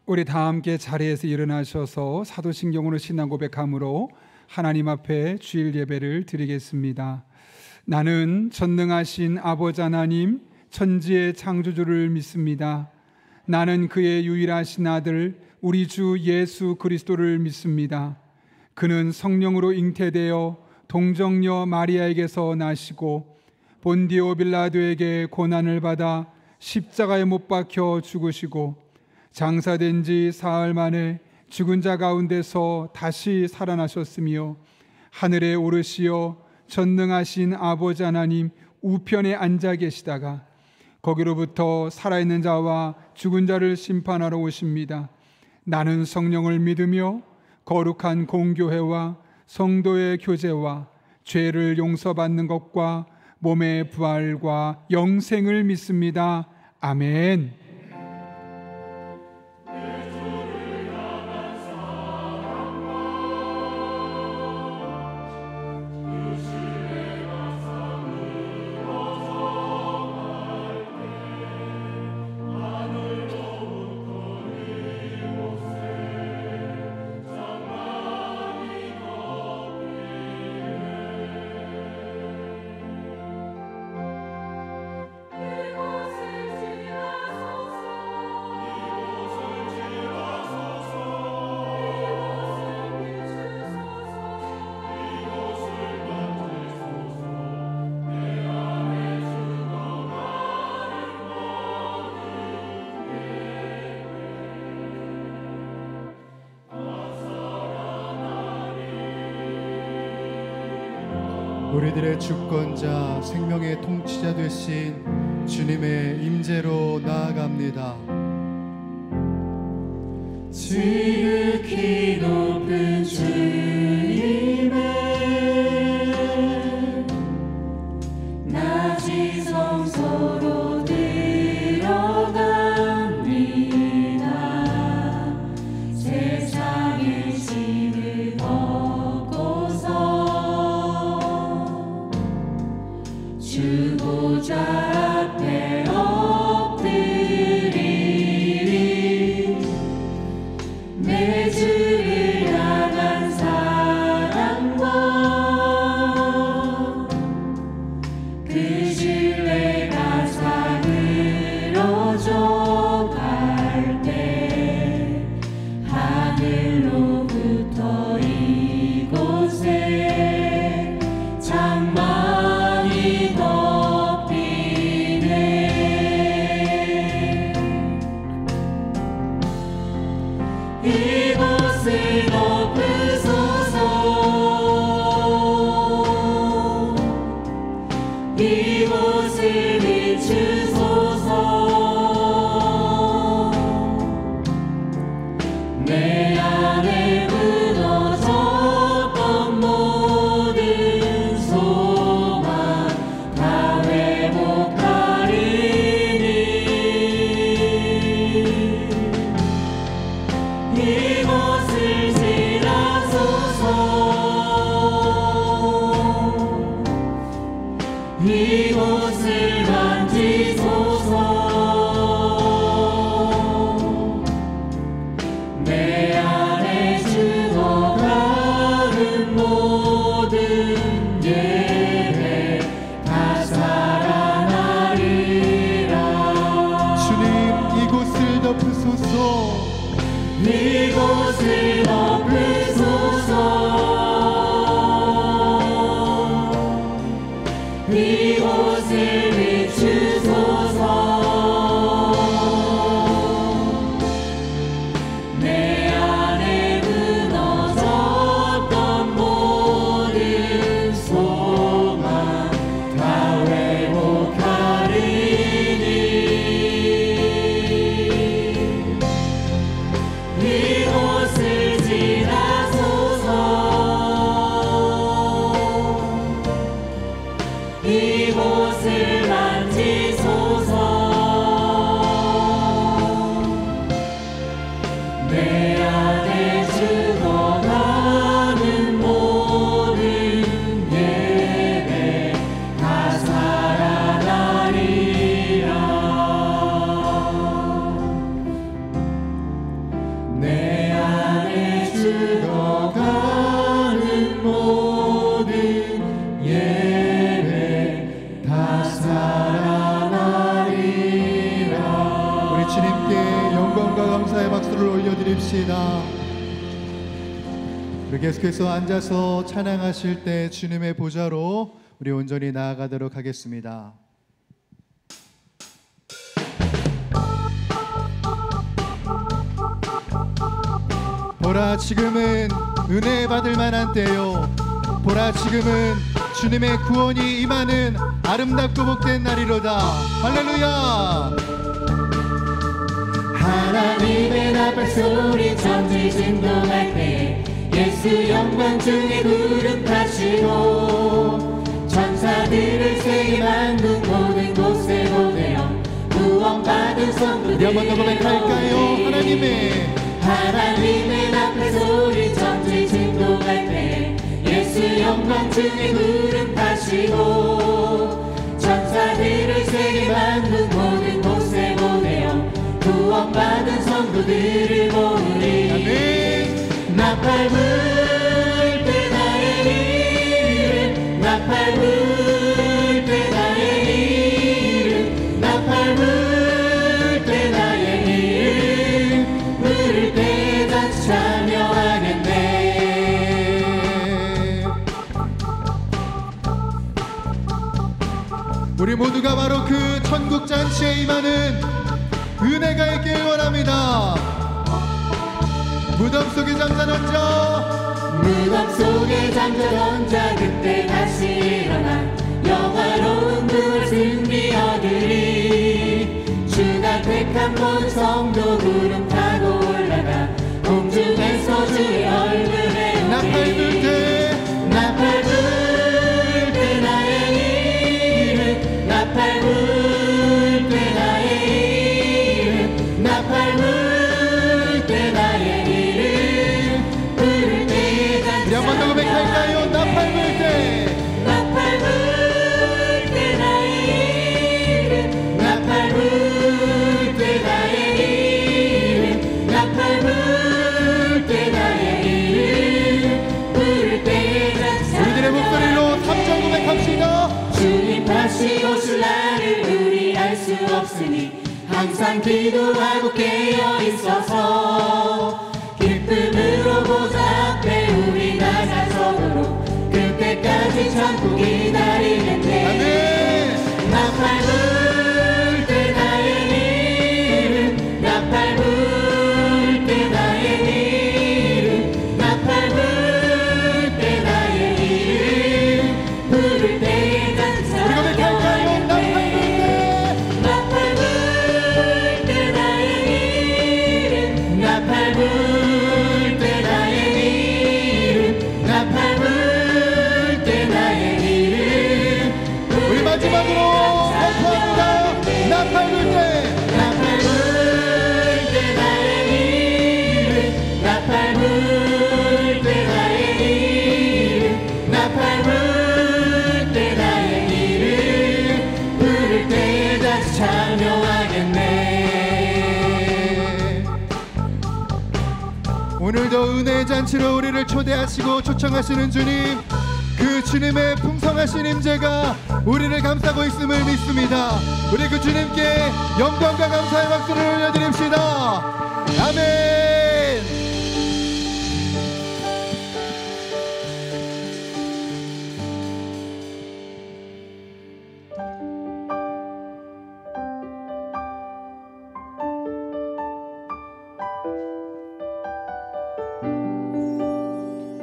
우리 다 함께 자리에서 일어나셔서 사도신경으로 신앙 고백함으로 하나님 앞에 주일 예배를 드리겠습니다. 나는 전능하신 아버지 하나님 천지의 창조주를 믿습니다. 나는 그의 유일하신 아들 우리 주 예수 그리스도를 믿습니다. 그는 성령으로 잉태되어 동정녀 마리아에게서 나시고 본디오 빌라도에게 고난을 받아 십자가에 못 박혀 죽으시고 장사된 지 사흘 만에 죽은 자 가운데서 다시 살아나셨으며 하늘에 오르시어 전능하신 아버지 하나님 우편에 앉아 계시다가 거기로부터 살아있는 자와 죽은 자를 심판하러 오십니다. 나는 성령을 믿으며 거룩한 공교회와 성도의 교제와 죄를 용서받는 것과 몸의 부활과 영생을 믿습니다. 아멘. 우리들의 주권자 생명의 통치자 되신 주님의 임재로 나아갑니다. 지극히 높은 주님의 낮은 성소로 들어갑니다. 세상의 짐을 벗고서 주보좌 앞에 엎드리리. 내 주를 향한 사랑과 그 신뢰가 산으로 좁아갈 때 하늘로부터 이곳에 장막이 덮이네. 이곳을 덮으소서. 이곳을 비추소서. 내 안에 무너졌던 모든 소망 다 회복하리니. 이곳을 지나소서. 이곳을 만지소서. 내 안에 죽어가는 모든 예배 다 살아나리라. 주님 이곳을 덮으소서. 이곳을 덮으소서. 이곳을 비추소서. 내 안에 무너졌던 모든 소망 다 회복하리니. 이곳을 지나 주님께 영광과 감사의 박수를 올려드립시다. 우리 계속해서 앉아서 찬양하실 때 주님의 보좌로 우리 온전히 나아가도록 하겠습니다. 보라, 지금은 은혜 받을 만한 때요. 보라, 지금은 주님의 구원이 임하는 아름답고 복된 날이로다. 할렐루야. 하나님의 나팔 소리 천지 진동할 때 예수 영광 중에 구름 타시고 천사들을 세계 만국 모든 곳에 보내어 구원받은 성도들을 우리 한번 더 고백할까요? 하나님의 나팔 소리 천지 진동할 때 예수 영광 중에 구름 타시고 천사들을 세계 만국 모든 곳에 보내어 구원받은 성도들을 모으리. 아멘. 나팔 불 때 나의 이름 나팔 불 때 나의 이름 나팔 불 때 나의 이름 부를 때 다시 참여하겠네. 우리 모두가 바로 그 천국 잔치에 임하는 은혜가 있길 원합니다. 무덤 속에 잠자던 자, 무덤 속에 잠자던 자 그때 다시 일어나 영화로운 부활 승리 얻으리. 주가 택한 모든 성도 구름 타고 올라가 공중에서 주의 얼굴에 나팔 불 때, 나팔 불 때 나의 이름 나팔 불 때 나의 이름 나팔 불 때 나의 이름 부를 때 우리 한 번 더 고백할까요? 나팔 불 때, 나팔 불 때 나의 이름 나팔 불 때 나의 이름 나팔 불 때 나의 이름 부를 때 우리들의 목소리로 3절 고백합시다. 주님 다시 오실 날을 우리 알 수 없으니 항상 기도하고 깨어 있어서 기쁨으로 보좌 앞에 우리 나가서도록 그때까지 참고 기다리는데. 아멘. 나팔 불 때 나의 이름 나팔 불 때 나의 이름 나팔 불 때 나의 이름 부를 때 다시 우리 고백할까요? 나팔 불 때, 나팔 불 때 나의 이름 나팔 불 때 나의 이름 나팔 불 때 나의 이름 우리 마지막으로 선포합니다. 나팔 불 때, 나팔 불 때 나의 이름 나팔 불 때 나의 이름 나팔 불 때 나의 이름 부를 때 다시 참여하겠네. 오늘도 은혜의 잔치로 우리를 초대하시고 초청하시는 주님, 그 주님의 풍성하신 임재가 우리를 감싸고 있음을 믿습니다. 우리 그 주님께 영광과 감사의 박수를 올려드립시다. 아멘.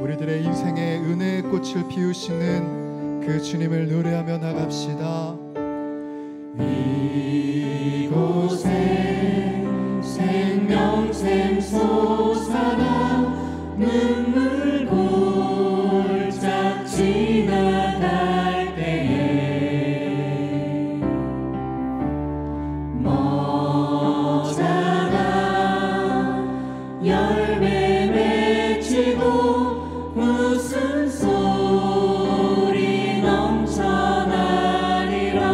우리들의 인생에 은혜의 꽃을 피우시는 그 주님을 노래하며 나갑시다. 이곳에 생명샘 솟아나 눈물 골짝 지나갈 때에 모자라 열매 맺히고 웃음소리 넘쳐나리라.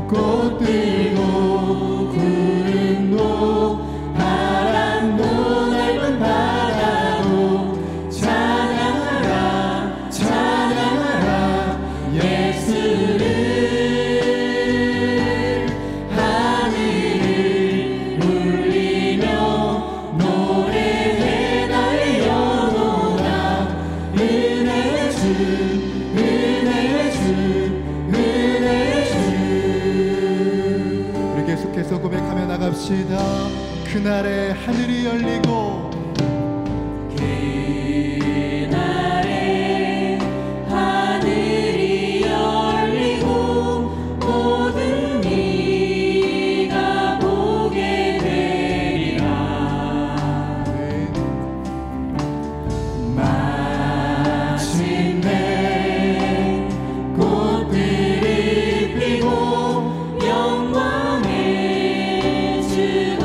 꽃들도 구름도 바람도 넓은 바다도 찬양하라 찬양하라 예수를 하늘을 울리며 노래해 나의 영혼아 은혜의 주 은혜의 주 은혜의 주. 우리 계속해서 고백하며 나갑시다. 그날에 하늘이 열리고 그날에 하늘이 열리고 모든 이가 보게 되리라. 마침내 꽃들이 피고 영광의 주가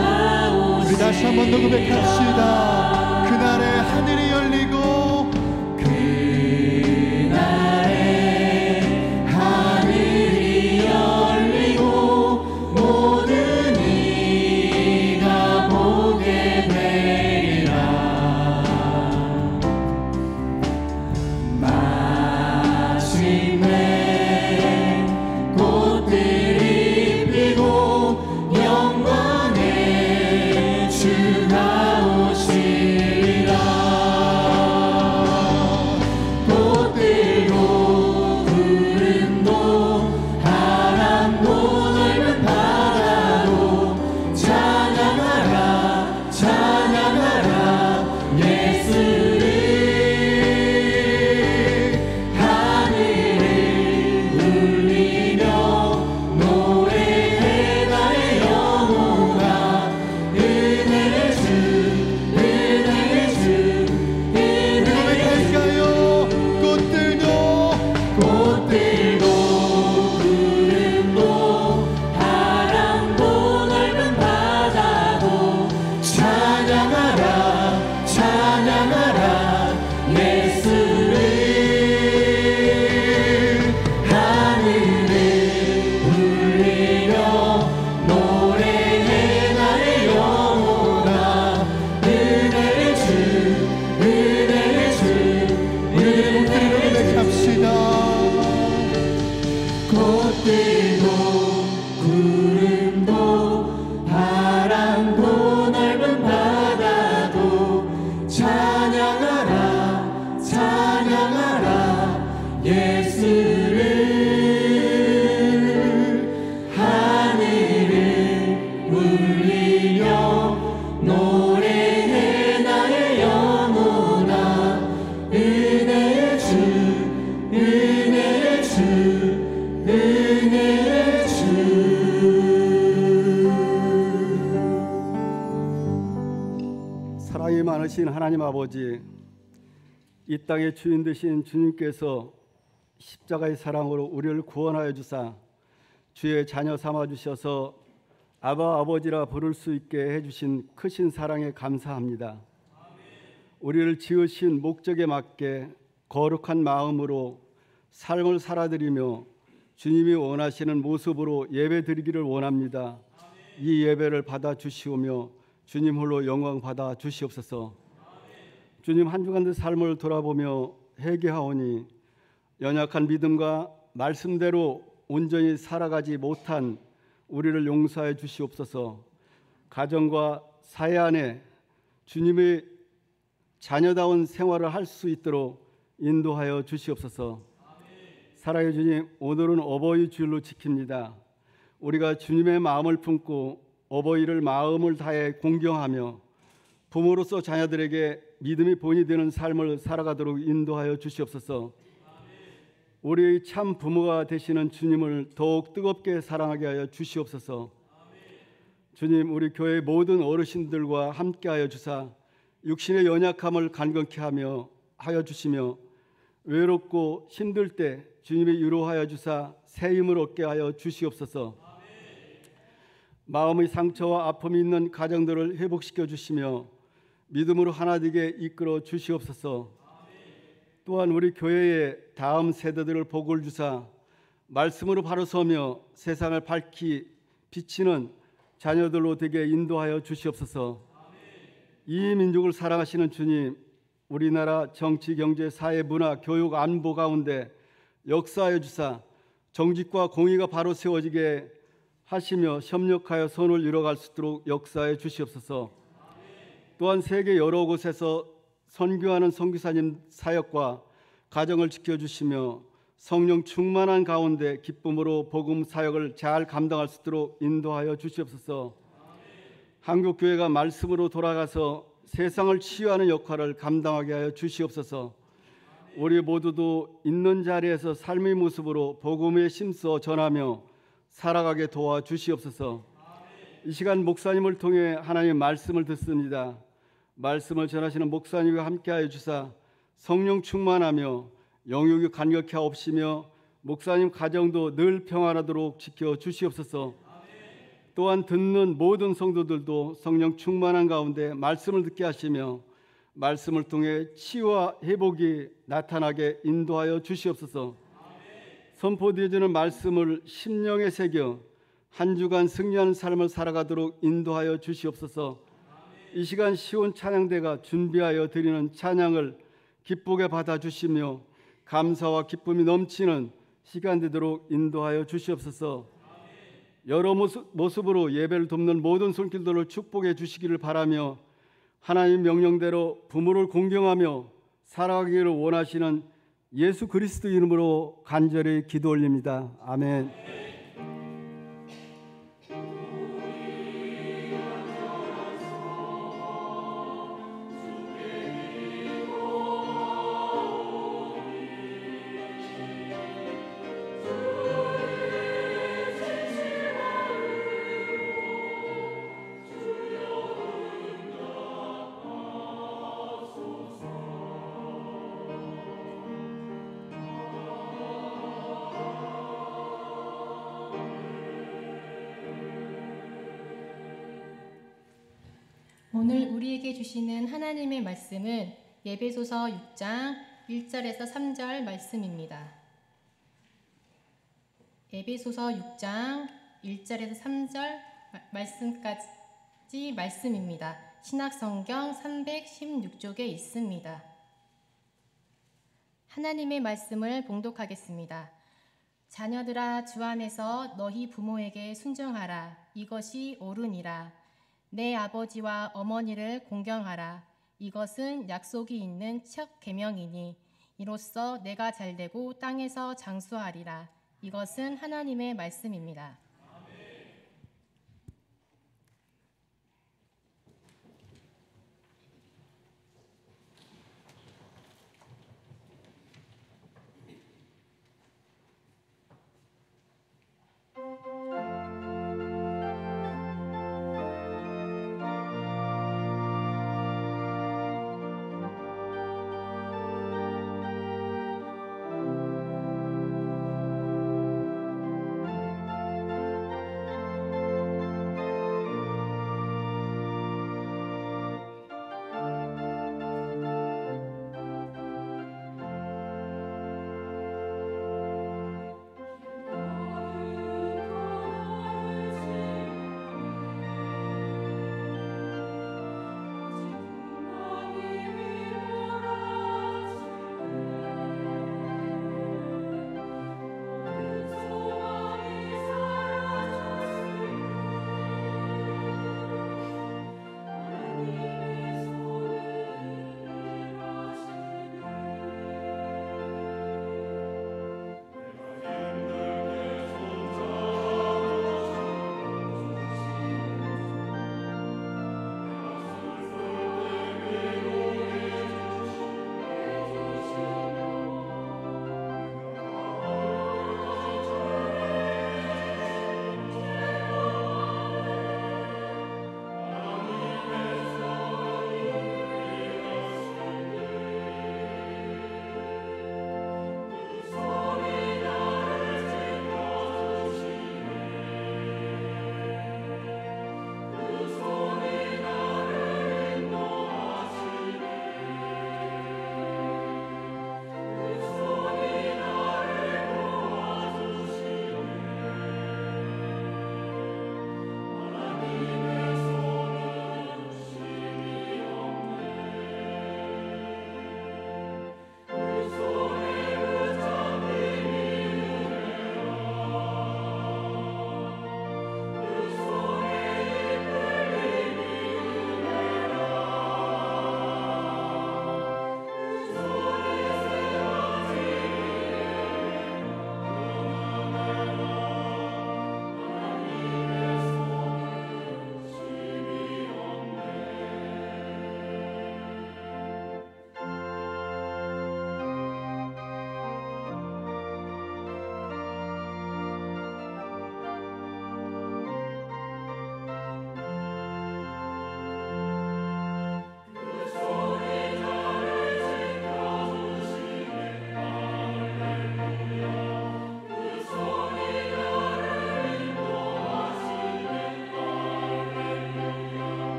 우리 다시 한 번 더 고백합시다. 그날에 하늘이 열리고 그날에 하늘이 열리고 모든 이가 보게 되리라. 마침내 꽃들이 피고 영광의 주가 오시리라. 꽃들도 구름도 바람도 넓은 바다도 찬양하라 찬양하라 예수를 하늘을 울리며 노래해 나의 영혼아 은혜의 주 은혜의 주 은혜의 주. 고백할까요? 꽃들도 꽃들도 구름도 바람도 넓은 바다도 찬양하라 찬양하라 예수를 하늘을 울리며 노래해 나의 영혼아 은혜의 주 은혜의 주 은혜의 주. 고백합시다. 꽃들도 구름도 바람도 넓은 바다도 찬양하라 찬양하라 예수를 하늘을 울리며 노래해 나의 영혼아 은혜의 주 은혜의 주 은혜의 주. 사랑이 많으신 하나님 아버지, 이 땅의 주인 되신 주님께서 십자가의 사랑으로 우리를 구원하여 주사 주의 자녀 삼아 주셔서 아바 아버지라 부를 수 있게 해주신 크신 사랑에 감사합니다. 우리를 지으신 목적에 맞게 거룩한 마음으로 삶을 살아드리며 주님이 원하시는 모습으로 예배드리기를 원합니다. 이 예배를 받아 주시오며 주님 홀로 영광 받아 주시옵소서. 주님, 한 주간의 삶을 돌아보며 회개하오니 연약한 믿음과 말씀대로 온전히 살아가지 못한 우리를 용서해 주시옵소서. 가정과 사회 안에 주님의 자녀다운 생활을 할 수 있도록 인도하여 주시옵소서. 사랑의 주님, 오늘은 어버이 주일로 지킵니다. 우리가 주님의 마음을 품고 어버이를 마음을 다해 공경하며 부모로서 자녀들에게 믿음이 본이 되는 삶을 살아가도록 인도하여 주시옵소서. 우리의 참 부모가 되시는 주님을 더욱 뜨겁게 사랑하게 하여 주시옵소서. 주님, 우리 교회 모든 어르신들과 함께하여 주사 육신의 연약함을 간건케 하여 주시며 외롭고 힘들 때 주님이 위로하여 주사 새 힘을 얻게 하여 주시옵소서. 마음의 상처와 아픔이 있는 가정들을 회복시켜 주시며 믿음으로 하나 되게 이끌어 주시옵소서. 또한 우리 교회의 다음 세대들을 복을 주사 말씀으로 바로 서며 세상을 밝히 비치는 자녀들로 되게 인도하여 주시옵소서. 이 민족을 사랑하시는 주님, 우리나라 정치, 경제, 사회, 문화, 교육, 안보 가운데 역사하여 주사 정직과 공의가 바로 세워지게 하시며 협력하여 선을 이뤄갈 수 있도록 역사해 주시옵소서. 또한 세계 여러 곳에서 선교하는 선교사님 사역과 가정을 지켜주시며 성령 충만한 가운데 기쁨으로 복음 사역을 잘 감당할 수 있도록 인도하여 주시옵소서. 한국교회가 말씀으로 돌아가서 세상을 치유하는 역할을 감당하게 하여 주시옵소서. 우리 모두도 있는 자리에서 삶의 모습으로 복음에 힘써 전하며 살아가게 도와주시옵소서. 이 시간 목사님을 통해 하나님의 말씀을 듣습니다. 말씀을 전하시는 목사님과 함께하여 주사 성령 충만하며 영육이 간격히 없으며 목사님 가정도 늘 평안하도록 지켜주시옵소서. 또한 듣는 모든 성도들도 성령 충만한 가운데 말씀을 듣게 하시며 말씀을 통해 치유와 회복이 나타나게 인도하여 주시옵소서. 선포되어지는 말씀을 심령에 새겨 한 주간 승리하는 삶을 살아가도록 인도하여 주시옵소서. 이 시간 시온 찬양대가 준비하여 드리는 찬양을 기쁘게 받아주시며 감사와 기쁨이 넘치는 시간 되도록 인도하여 주시옵소서. 여러 모습으로 예배를 돕는 모든 손길들을 축복해 주시기를 바라며 하나님 명령대로 부모를 공경하며 살아가기를 원하시는 예수 그리스도 이름으로 간절히 기도 올립니다. 아멘. 오늘 우리에게 주시는 하나님의 말씀은 에베소서 6장 1절에서 3절 말씀입니다. 에베소서 6장 1절에서 3절 말씀까지 말씀입니다. 신약성경 316쪽에 있습니다. 하나님의 말씀을 봉독하겠습니다. 자녀들아, 주 안에서 너희 부모에게 순종하라. 이것이 옳으니라. 내 아버지와 어머니를 공경하라. 이것은 약속이 있는 첫 계명이니 이로써 내가 잘되고 땅에서 장수하리라. 이것은 하나님의 말씀입니다.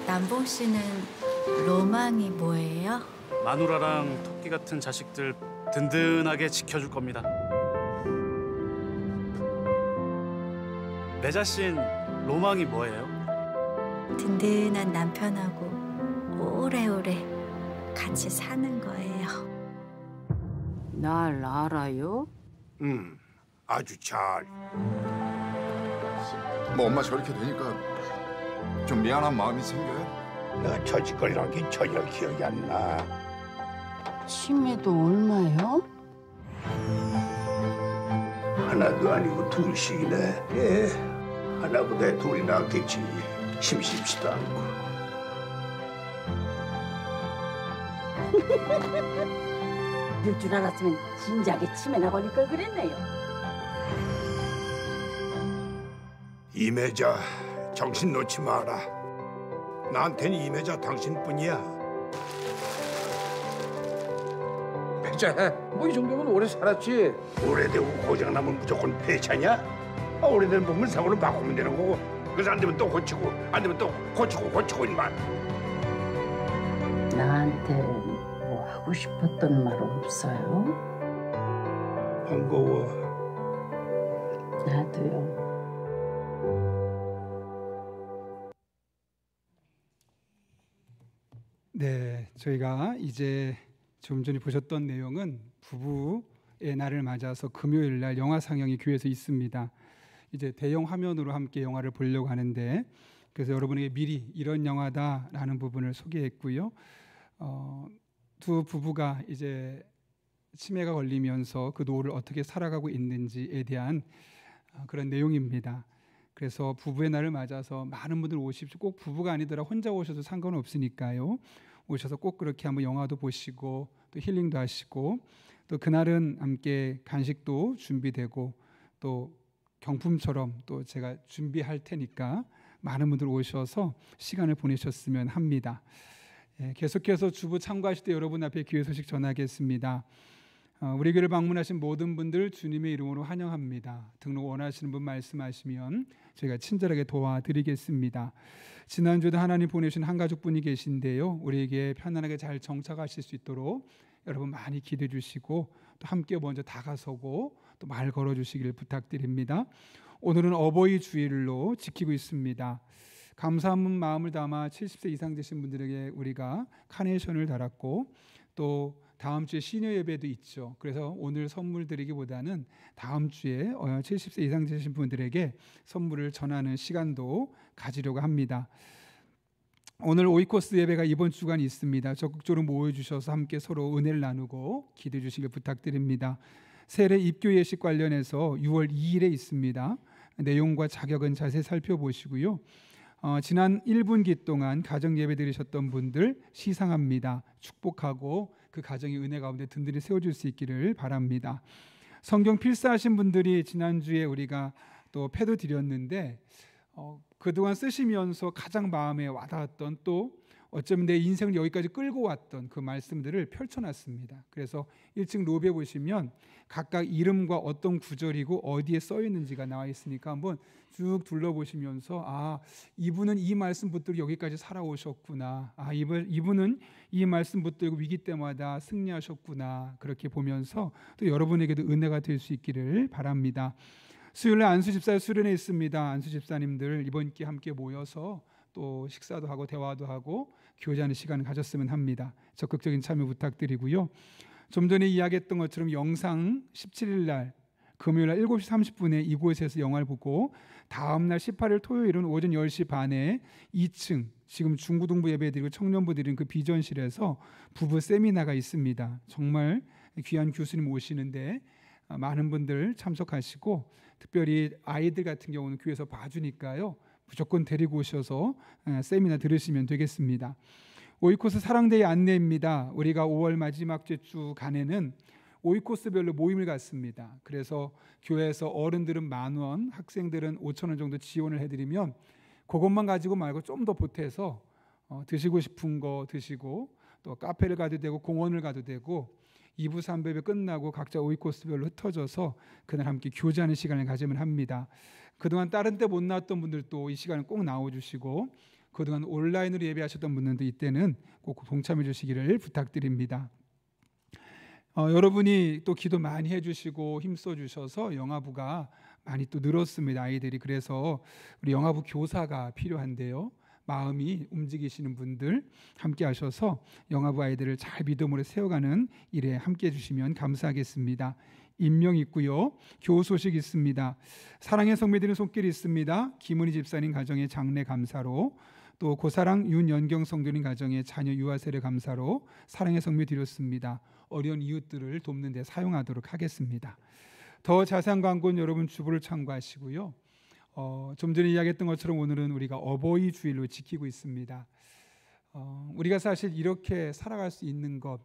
남봉 씨는 로망이 뭐예요? 마누라랑 토끼 같은 자식들 든든하게 지켜줄 겁니다. 내 자신 로망이 뭐예요? 든든한 남편하고 오래오래 같이 사는 거예요. 날 알아요? 아주 잘. 뭐 엄마 저렇게 되니까 좀 미안한 마음이 생겨요? 내가 저 짓거리란 게 전혀 기억이 안 나. 치매도 얼마요? 하나도 아니고 둘씩이네. 예, 하나보다 둘이 낫겠지. 심심치도 않고. 이럴 줄 알았으면 진작에 치매나 걸릴 걸 그랬네요. 이매자, 정신 놓지 마라. 나한텐 이매자 당신뿐이야. 배자, 뭐 이 정도면 오래 살았지. 오래되고 고장나면 무조건 폐차냐? 오래된 몸을 새거로 바꾸면 되는 거고. 그래서 안 되면 또 고치고, 안 되면 또 고치고 인마. 나한테 뭐 하고 싶었던 말 없어요? 반가워. 나도요. 네, 저희가 이제 좀 전에 보셨던 내용은 부부의 날을 맞아서 금요일 날 영화 상영이 교회에서 있습니다. 이제 대형 화면으로 함께 영화를 보려고 하는데, 그래서 여러분에게 미리 이런 영화다라는 부분을 소개했고요. 두 부부가 이제 치매가 걸리면서 그 노후를 어떻게 살아가고 있는지에 대한 그런 내용입니다. 그래서 부부의 날을 맞아서 많은 분들 오십시오. 꼭 부부가 아니더라 혼자 오셔도 상관없으니까요. 오셔서 꼭 그렇게 한번 영화도 보시고 또 힐링도 하시고, 또 그날은 함께 간식도 준비되고 또 경품처럼 또 제가 준비할 테니까 많은 분들 오셔서 시간을 보내셨으면 합니다. 계속해서 주부 참고하실 때 여러분 앞에 기회 소식 전하겠습니다. 우리 교회를 방문하신 모든 분들 주님의 이름으로 환영합니다. 등록 원하시는 분 말씀하시면 저희가 친절하게 도와드리겠습니다. 지난주에도 하나님 보내신 한 가족분이 계신데요. 우리에게 편안하게 잘 정착하실 수 있도록 여러분 많이 기도해 주시고 또 함께 먼저 다가서고 또 말 걸어주시길 부탁드립니다. 오늘은 어버이 주일로 지키고 있습니다. 감사한 마음을 담아 70세 이상 되신 분들에게 우리가 카네이션을 달았고, 또 다음 주에 시녀 예배도 있죠. 그래서 오늘 선물 드리기보다는 다음 주에 70세 이상 되신 분들에게 선물을 전하는 시간도 가지려고 합니다. 오늘 오이코스 예배가 이번 주간 있습니다. 적극적으로 모여주셔서 함께 서로 은혜를 나누고 기도해 주시길 부탁드립니다. 세례 입교 예식 관련해서 6월 2일에 있습니다. 내용과 자격은 자세히 살펴보시고요. 지난 1분기 동안 가정 예배 드리셨던 분들 시상합니다. 축복하고 그 가정의 은혜 가운데 든든히 세워줄 수 있기를 바랍니다. 성경 필사하신 분들이 지난주에 우리가 또 패도 드렸는데 그동안 쓰시면서 가장 마음에 와닿았던, 또 어쩌면 내 인생을 여기까지 끌고 왔던 그 말씀들을 펼쳐놨습니다. 그래서 1층 로비에 보시면 각각 이름과 어떤 구절이고 어디에 써 있는지가 나와 있으니까 한번 쭉 둘러보시면서 이분은 이 말씀 붙들고 여기까지 살아오셨구나, 이분은 이 말씀 붙들고 위기 때마다 승리하셨구나, 그렇게 보면서 또 여러분에게도 은혜가 될 수 있기를 바랍니다. 수요일에 안수집사 수련회 있습니다. 안수집사님들 이번 기회에 함께 모여서 또 식사도 하고 대화도 하고 교제하는 시간을 가졌으면 합니다. 적극적인 참여 부탁드리고요. 좀 전에 이야기했던 것처럼 영상 17일 날 금요일 날 7시 30분에 이곳에서 영화를 보고, 다음 날 18일 토요일은 오전 10시 반에 2층 지금 중고등부 예배드리고 청년부 드리는 그 비전실에서 부부 세미나가 있습니다. 정말 귀한 교수님 오시는데 많은 분들 참석하시고, 특별히 아이들 같은 경우는 교회에서 봐주니까요. 무조건 데리고 오셔서 세미나 들으시면 되겠습니다. 오이코스 사랑데이 안내입니다. 우리가 5월 마지막 주 간에는 오이코스별로 모임을 갖습니다. 그래서 교회에서 어른들은 10,000원, 학생들은 5,000원 정도 지원을 해드리면 그것만 가지고 말고 좀 더 보태서 드시고 싶은 거 드시고 또 카페를 가도 되고 공원을 가도 되고 2부 3부에 끝나고 각자 오이코스별로 흩어져서 그날 함께 교제하는 시간을 가지면 합니다. 그동안 다른 때 못 나왔던 분들도 이 시간을 꼭 나와주시고 그동안 온라인으로 예배하셨던 분들도 이때는 꼭 동참해 주시기를 부탁드립니다. 여러분이 또 기도 많이 해주시고 힘써 주셔서 영화부가 많이 또 늘었습니다. 아이들이. 그래서 우리 영화부 교사가 필요한데요. 마음이 움직이시는 분들 함께 하셔서 영화부 아이들을 잘 믿음으로 세워가는 일에 함께 해주시면 감사하겠습니다. 임명 있고요. 교우 소식 있습니다. 사랑의 성매드린 손길이 있습니다. 김은희 집사님 가정의 장례 감사로, 또 고사랑 윤연경 성도님 가정의 자녀 유아 세례 감사로 사랑의 성묘 드렸습니다. 어려운 이웃들을 돕는 데 사용하도록 하겠습니다. 더 자세한 광고는 여러분 주보를 참고하시고요. 좀 전에 이야기했던 것처럼 오늘은 우리가 어버이 주일로 지키고 있습니다. 우리가 사실 이렇게 살아갈 수 있는 것,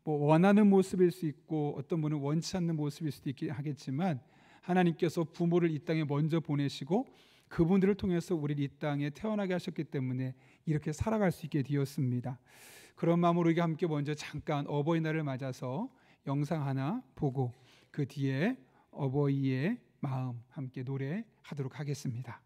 뭐 원하는 모습일 수 있고 어떤 분은 원치 않는 모습일 수도 있긴 하겠지만 하나님께서 부모를 이 땅에 먼저 보내시고 그분들을 통해서 우리를 이 땅에 태어나게 하셨기 때문에 이렇게 살아갈 수 있게 되었습니다. 그런 마음으로 우리가 함께 먼저 잠깐 어버이날을 맞아서 영상 하나 보고 그 뒤에 어버이의 마음 함께 노래하도록 하겠습니다.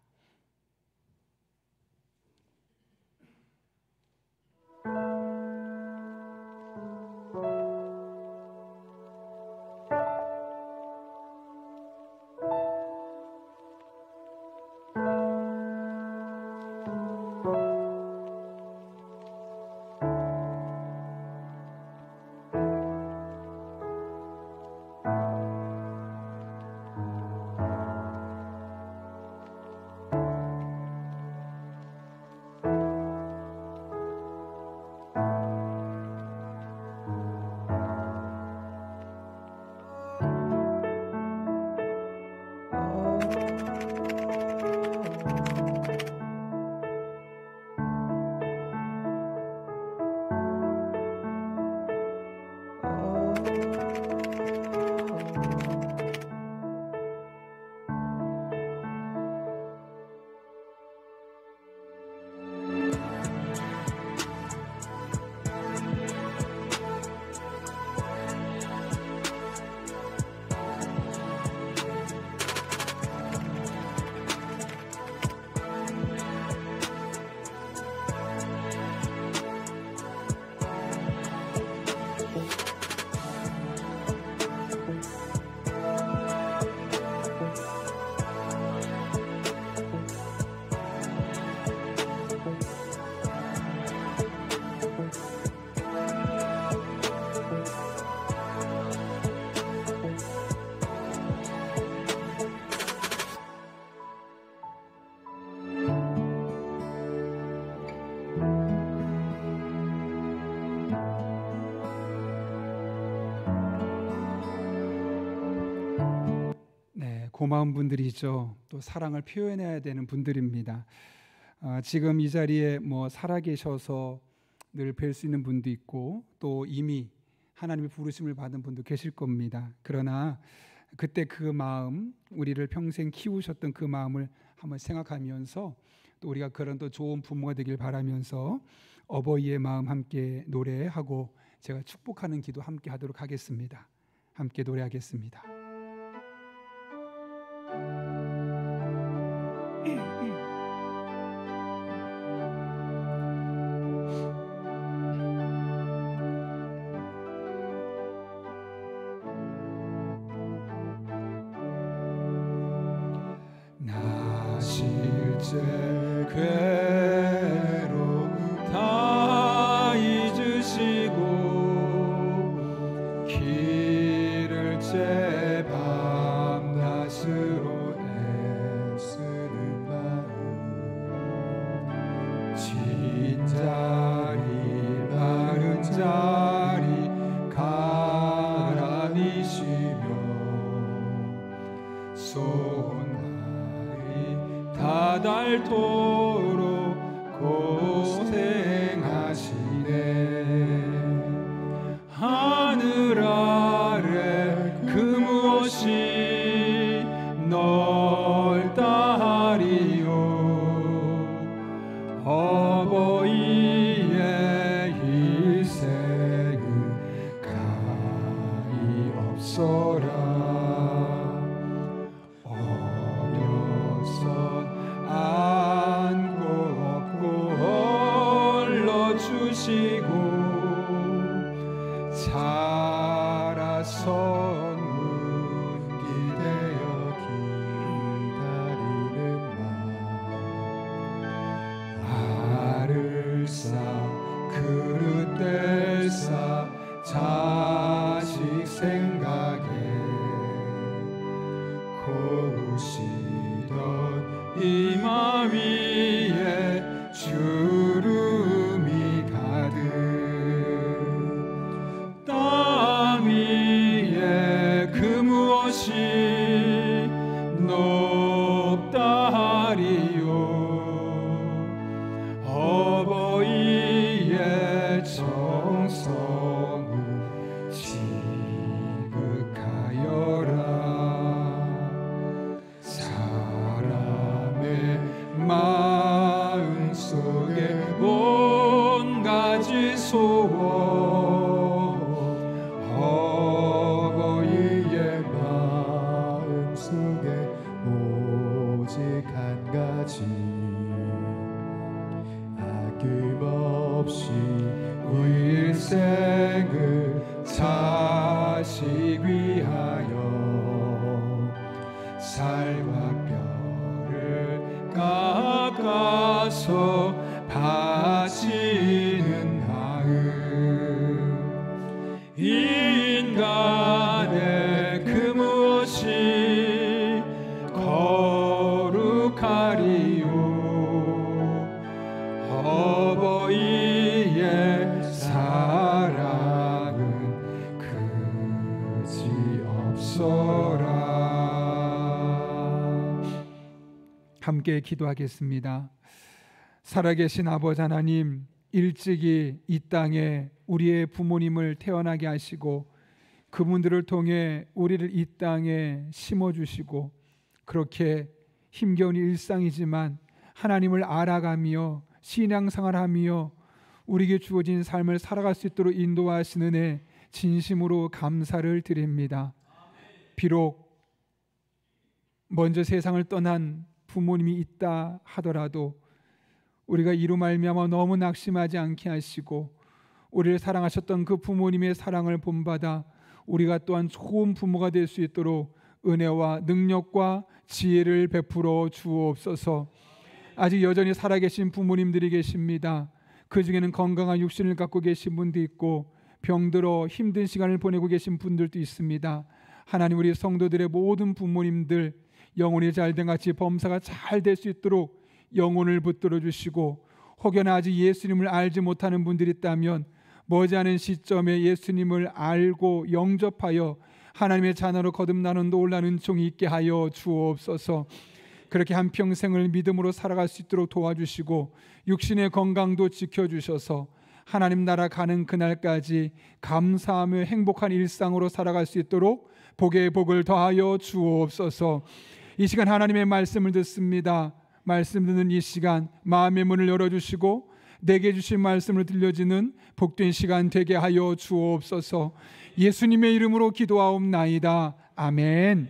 고마운 분들이죠. 또 사랑을 표현해야 되는 분들입니다. 지금 이 자리에 뭐 살아계셔서 늘 뵐 수 있는 분도 있고 또 이미 하나님의 부르심을 받은 분도 계실 겁니다. 그러나 그때 그 마음, 우리를 평생 키우셨던 그 마음을 한번 생각하면서 또 우리가 그런 또 좋은 부모가 되길 바라면서 어버이의 마음 함께 노래하고 제가 축복하는 기도 함께 하도록 하겠습니다. 함께 노래하겠습니다. 나 실제 괴로움 다 잊으시고 길을 제 밤낮으로 애쓰는 마음 진자리 바른 자리 가라니시며 손날이 다 닳도록 고생하시네 하늘 아래 어버이의 희생은 가히 없어라. 어려선 안고 업고 홀러주시고 자라선 기대어 기다리는 알을 싸 그릇들 싸 자식 생각에 고우시던 이마 위에 주름이 가득 땅 위에 그 무엇이 높다 하리요. 어버이의 정성을 지극하여라. 사람의 마음 속에 온가지 소원 어버이의 마음 속에 오직 한 가지 아낌없이 일생을 자식 위하여 살과 뼈를 깎아서 바치는 마음 인간의 그 무엇이 거룩하리요. 어버이의 사랑은 그지 없어라. 함께 기도하겠습니다. 살아계신 아버지 하나님, 일찍이 이 땅에 우리의 부모님을 태어나게 하시고 그분들을 통해 우리를 이 땅에 심어주시고 그렇게 힘겨운 일상이지만 하나님을 알아가며 신앙생활하며 우리에게 주어진 삶을 살아갈 수 있도록 인도하시는 애 진심으로 감사를 드립니다. 비록 먼저 세상을 떠난 부모님이 있다 하더라도 우리가 이로 말미암아 너무 낙심하지 않게 하시고 우리를 사랑하셨던 그 부모님의 사랑을 본받아 우리가 또한 좋은 부모가 될 수 있도록 은혜와 능력과 지혜를 베풀어 주옵소서. 아직 여전히 살아계신 부모님들이 계십니다. 그 중에는 건강한 육신을 갖고 계신 분도 있고 병들어 힘든 시간을 보내고 계신 분들도 있습니다. 하나님, 우리 성도들의 모든 부모님들 영혼이 잘된 같이 범사가 잘 될 수 있도록 영혼을 붙들어 주시고, 혹여나 아직 예수님을 알지 못하는 분들이 있다면 머지않은 시점에 예수님을 알고 영접하여 하나님의 자녀로 거듭나는 놀라운 은총이 있게 하여 주옵소서. 그렇게 한평생을 믿음으로 살아갈 수 있도록 도와주시고 육신의 건강도 지켜주셔서 하나님 나라 가는 그날까지 감사하며 행복한 일상으로 살아갈 수 있도록 복의 복을 더하여 주옵소서. 이 시간 하나님의 말씀을 듣습니다. 말씀 듣는 이 시간 마음의 문을 열어주시고 내게 주신 말씀을 들려주는 복된 시간 되게 하여 주옵소서. 예수님의 이름으로 기도하옵나이다. 아멘.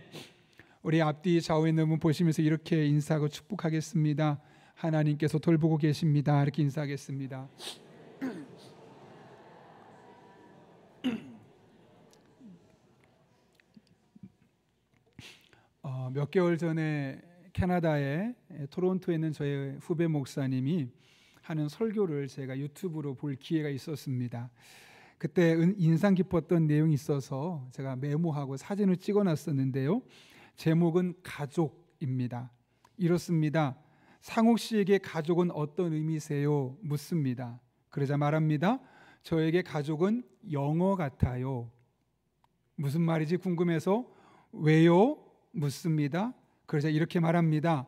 우리 앞뒤 좌우에 있는 분 보시면서 이렇게 인사하고 축복하겠습니다. 하나님께서 돌보고 계십니다. 이렇게 인사하겠습니다. 몇 개월 전에 캐나다의 토론토에 있는 저의 후배 목사님이 하는 설교를 제가 유튜브로 볼 기회가 있었습니다. 그때 인상 깊었던 내용이 있어서 제가 메모하고 사진을 찍어놨었는데요. 제목은 가족입니다. 이렇습니다. 상욱 씨에게 가족은 어떤 의미세요? 묻습니다. 그러자 말합니다. 저에게 가족은 영어 같아요. 무슨 말이지 궁금해서 왜요? 묻습니다. 그러자 이렇게 말합니다.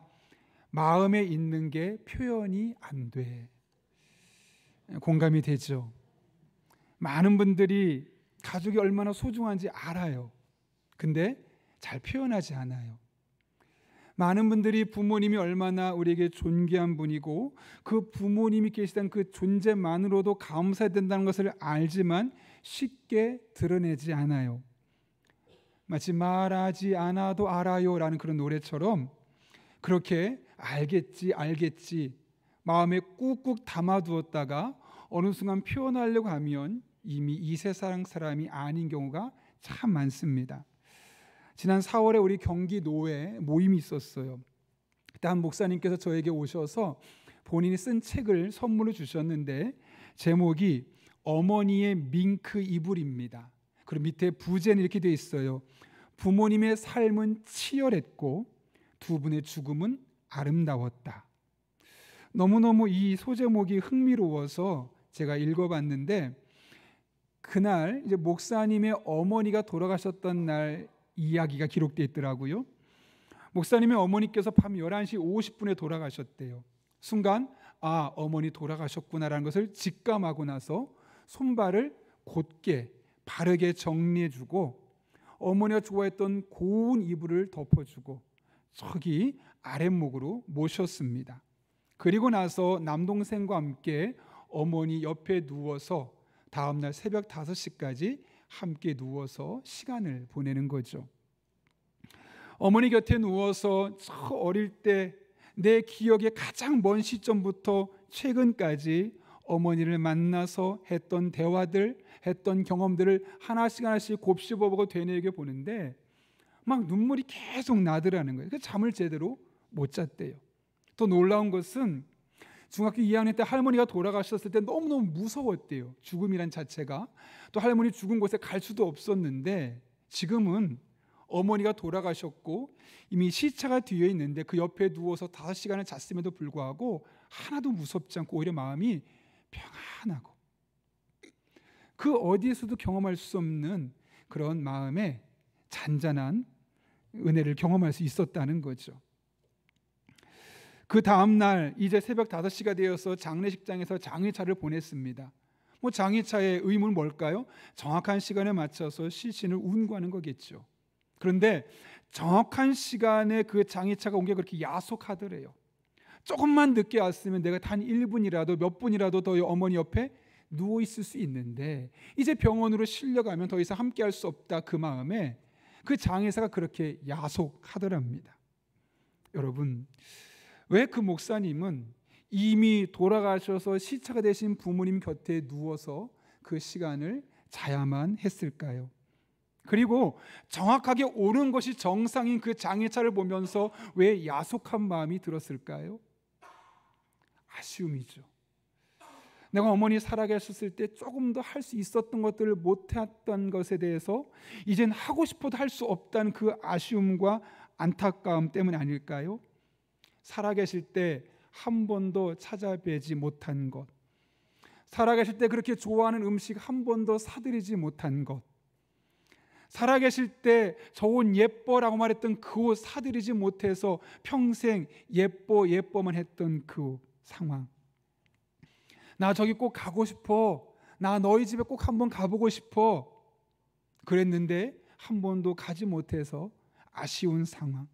마음에 있는 게 표현이 안 돼. 공감이 되죠. 많은 분들이 가족이 얼마나 소중한지 알아요. 근데 잘 표현하지 않아요. 많은 분들이 부모님이 얼마나 우리에게 존귀한 분이고 그 부모님이 계시다는 그 존재만으로도 감사해야 된다는 것을 알지만 쉽게 드러내지 않아요. 마치 말하지 않아도 알아요라는 그런 노래처럼 그렇게 알겠지 마음에 꾹꾹 담아두었다가 어느 순간 표현하려고 하면 이미 이 세상 사람이 아닌 경우가 참 많습니다. 지난 4월에 우리 경기 노회 모임이 있었어요. 그때 한 목사님께서 저에게 오셔서 본인이 쓴 책을 선물로 주셨는데 제목이 어머니의 밍크 이불입니다. 그리고 밑에 부제는 이렇게 되어 있어요. 부모님의 삶은 치열했고 두 분의 죽음은 아름다웠다. 너무너무 이 소제목이 흥미로워서 제가 읽어봤는데 그날 이제 목사님의 어머니가 돌아가셨던 날 이야기가 기록되어 있더라고요. 목사님의 어머니께서 밤 11시 50분에 돌아가셨대요. 순간 어머니 돌아가셨구나라는 것을 직감하고 나서 손발을 곧게 바르게 정리해주고 어머니가 좋아했던 고운 이불을 덮어주고 저기 아랫목으로 모셨습니다. 그리고 나서 남동생과 함께 어머니 옆에 누워서 다음날 새벽 5시까지 함께 누워서 시간을 보내는 거죠. 어머니 곁에 누워서 저 어릴 때 내 기억의 가장 먼 시점부터 최근까지 어머니를 만나서 했던 대화들, 했던 경험들을 하나씩 곱씹어보고 되뇌겨 보는데 막 눈물이 계속 나더라는 거예요. 그래서 잠을 제대로 못 잤대요. 더 놀라운 것은 중학교 2학년 때 할머니가 돌아가셨을 때 너무너무 무서웠대요. 죽음이란 자체가. 또 할머니 죽은 곳에 갈 수도 없었는데 지금은 어머니가 돌아가셨고 이미 시차가 뒤에 있는데 그 옆에 누워서 5시간을 잤음에도 불구하고 하나도 무섭지 않고 오히려 마음이 평안하고 그 어디에서도 경험할 수 없는 그런 마음의 잔잔한 은혜를 경험할 수 있었다는 거죠. 그 다음 날 이제 새벽 5시가 되어서 장례식장에서 장례차를 보냈습니다. 장례차의 의무는 뭘까요? 정확한 시간에 맞춰서 시신을 운구하는 거겠죠. 그런데 정확한 시간에 그 장례차가 온 게 그렇게 야속하더래요. 조금만 늦게 왔으면 내가 단 1분이라도 몇 분이라도 더 어머니 옆에 누워 있을 수 있는데 이제 병원으로 실려가면 더 이상 함께 할 수 없다 그 마음에 그 장례사가 그렇게 야속하더랍니다. 여러분, 왜 그 목사님은 이미 돌아가셔서 시차가 되신 부모님 곁에 누워서 그 시간을 자야만 했을까요? 그리고 정확하게 옳은 것이 정상인 그 장례차를 보면서 왜 야속한 마음이 들었을까요? 아쉬움이죠. 내가 어머니 살아계셨을 때 조금 더 할 수 있었던 것들을 못했던 것에 대해서 이젠 하고 싶어도 할 수 없다는 그 아쉬움과 안타까움 때문 아닐까요? 살아계실 때 한 번도 찾아뵈지 못한 것, 살아계실 때 그렇게 좋아하는 음식 한 번도 사드리지 못한 것, 살아계실 때 저 옷 예뻐라고 말했던 그 옷 사드리지 못해서 평생 예뻐만 했던 그 상황, 나 저기 꼭 가고 싶어, 나 너희 집에 꼭 한번 가보고 싶어 그랬는데 한 번도 가지 못해서 아쉬운 상황,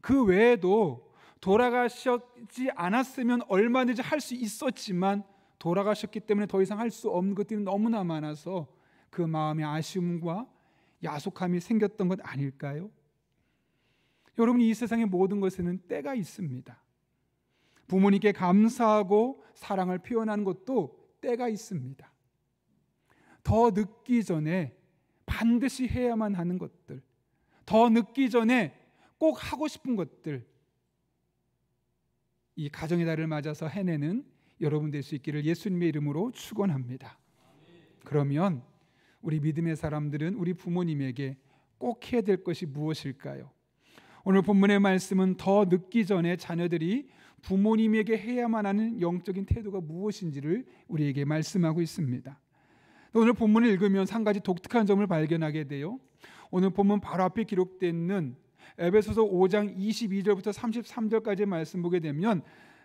그 외에도 돌아가셨지 않았으면 얼마든지 할 수 있었지만 돌아가셨기 때문에 더 이상 할 수 없는 것들이 너무나 많아서 그 마음의 아쉬움과 야속함이 생겼던 것 아닐까요? 여러분, 이 세상의 모든 것에는 때가 있습니다. 부모님께 감사하고 사랑을 표현하는 것도 때가 있습니다. 더 늦기 전에 반드시 해야만 하는 것들, 더 늦기 전에 꼭 하고 싶은 것들, 이 가정의 달을 맞아서 해내는 여러분 될 수 있기를 예수님의 이름으로 축원합니다. 그러면 우리 믿음의 사람들은 우리 부모님에게 꼭 해야 될 것이 무엇일까요? 오늘 본문의 말씀은 더 늦기 전에 자녀들이 부모님에게 해야만 하는 영적인 태도가 무엇인지를 우리에게 말씀하고 있습니다. 오늘 본문을 읽으면 한 가지 독특한 점을 발견하게 돼요. 오늘 본문 바로 앞에 기록되어 있는 에베소서 5장 22절부터 33절까지의 말씀 보게 되면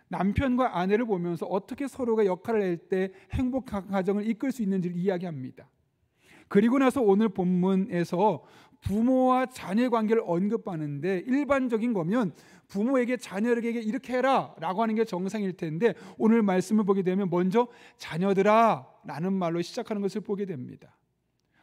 남편과 아내를 보면서 어떻게 서로가 역할을 할 때 행복한 가정을 이끌 수 있는지를 이야기합니다. 그리고 나서 오늘 본문에서 부모와 자녀의 관계를 언급하는데 일반적인 거면 부모에게 자녀에게 이렇게 해라 라고 하는 게 정상일 텐데 오늘 말씀을 보게 되면 먼저 자녀들아 라는 말로 시작하는 것을 보게 됩니다.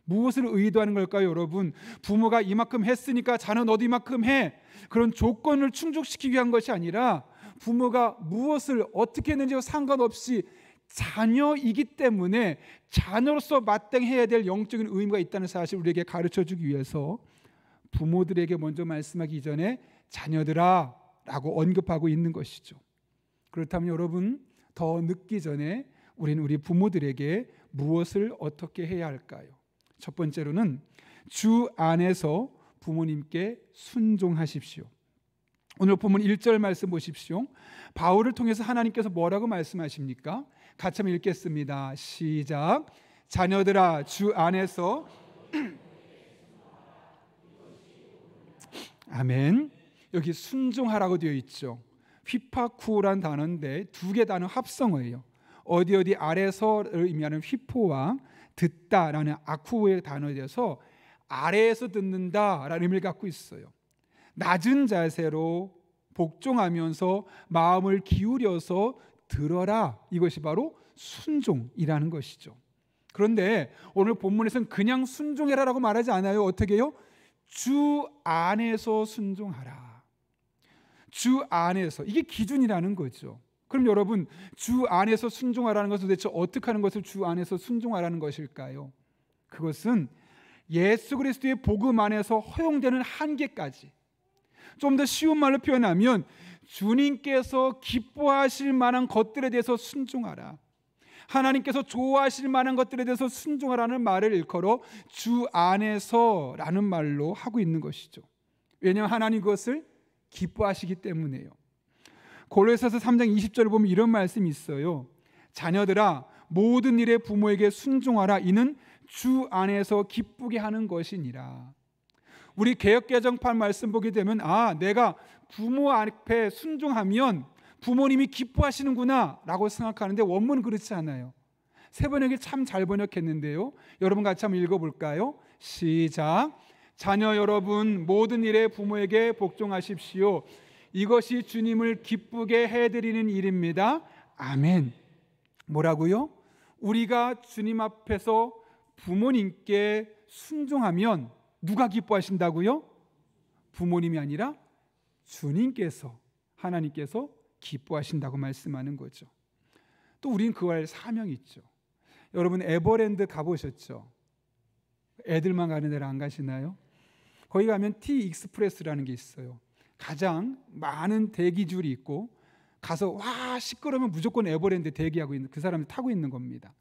무엇을 의도하는 걸까요, 여러분? 부모가 이만큼 했으니까 자녀 너도 이만큼 해, 그런 조건을 충족시키기 위한 것이 아니라 부모가 무엇을 어떻게 했는지와 상관없이 자녀이기 때문에 자녀로서 마땅해야 될 영적인 의무가 있다는 사실을 우리에게 가르쳐주기 위해서 부모들에게 먼저 말씀하기 이전에 자녀들아 라고 언급하고 있는 것이죠. 그렇다면 여러분, 더 늦기 전에 우리는 우리 부모들에게 무엇을 어떻게 해야 할까요? 첫 번째로는 주 안에서 부모님께 순종하십시오. 오늘 본문 1절 말씀 보십시오. 바울을 통해서 하나님께서 뭐라고 말씀하십니까? 같이 한번 읽겠습니다. 시작. 자녀들아 주 안에서 아멘. 여기 순종하라고 되어 있죠. 휘파쿠란 단어인데 두 개 단어 합성어예요. 어디 아래서를 의미하는 휘포와 듣다라는 아쿠의 단어에 대해서 아래에서 듣는다라는 의미를 갖고 있어요. 낮은 자세로 복종하면서 마음을 기울여서 들어라, 이것이 바로 순종이라는 것이죠. 그런데 오늘 본문에서는 그냥 순종해라라고 말하지 않아요. 어떻게 해요? 주 안에서 순종하라. 주 안에서, 이게 기준이라는 거죠. 그럼 여러분, 주 안에서 순종하라는 것은 도대체 어떻게 하는 것을 주 안에서 순종하라는 것일까요? 그것은 예수 그리스도의 복음 안에서 허용되는 한계까지, 좀 더 쉬운 말로 표현하면 주님께서 기뻐하실 만한 것들에 대해서 순종하라, 하나님께서 좋아하실 만한 것들에 대해서 순종하라는 말을 일컬어 주 안에서라는 말로 하고 있는 것이죠. 왜냐하면 하나님 그것을 기뻐하시기 때문에요. 고린도서 3장 20절을 보면 이런 말씀이 있어요. 자녀들아 모든 일에 부모에게 순종하라, 이는 주 안에서 기쁘게 하는 것이니라. 우리 개역개정판 말씀 보게 되면 내가 부모 앞에 순종하면 부모님이 기뻐하시는구나 라고 생각하는데 원문은 그렇지 않아요. 세 번역이 참 잘 번역했는데요. 여러분 같이 한번 읽어볼까요? 시작. 자녀 여러분 모든 일에 부모에게 복종하십시오. 이것이 주님을 기쁘게 해드리는 일입니다. 아멘. 뭐라고요? 우리가 주님 앞에서 부모님께 순종하면 누가 기뻐하신다고요? 부모님이 아니라 주님께서, 하나님께서 기뻐하신다고 말씀하는 거죠. 또 우리는 그할 사명이 있죠. 여러분 에버랜드 가보셨죠? 애들만 가는 데를 안 가시나요? 거기 가면 T 익스프레스라는 게 있어요. 가장 많은 대기줄이 있고 가서 와 시끄러우면 무조건 에버랜드 대기하고 있는 그 사람이 타고 있는 겁니다.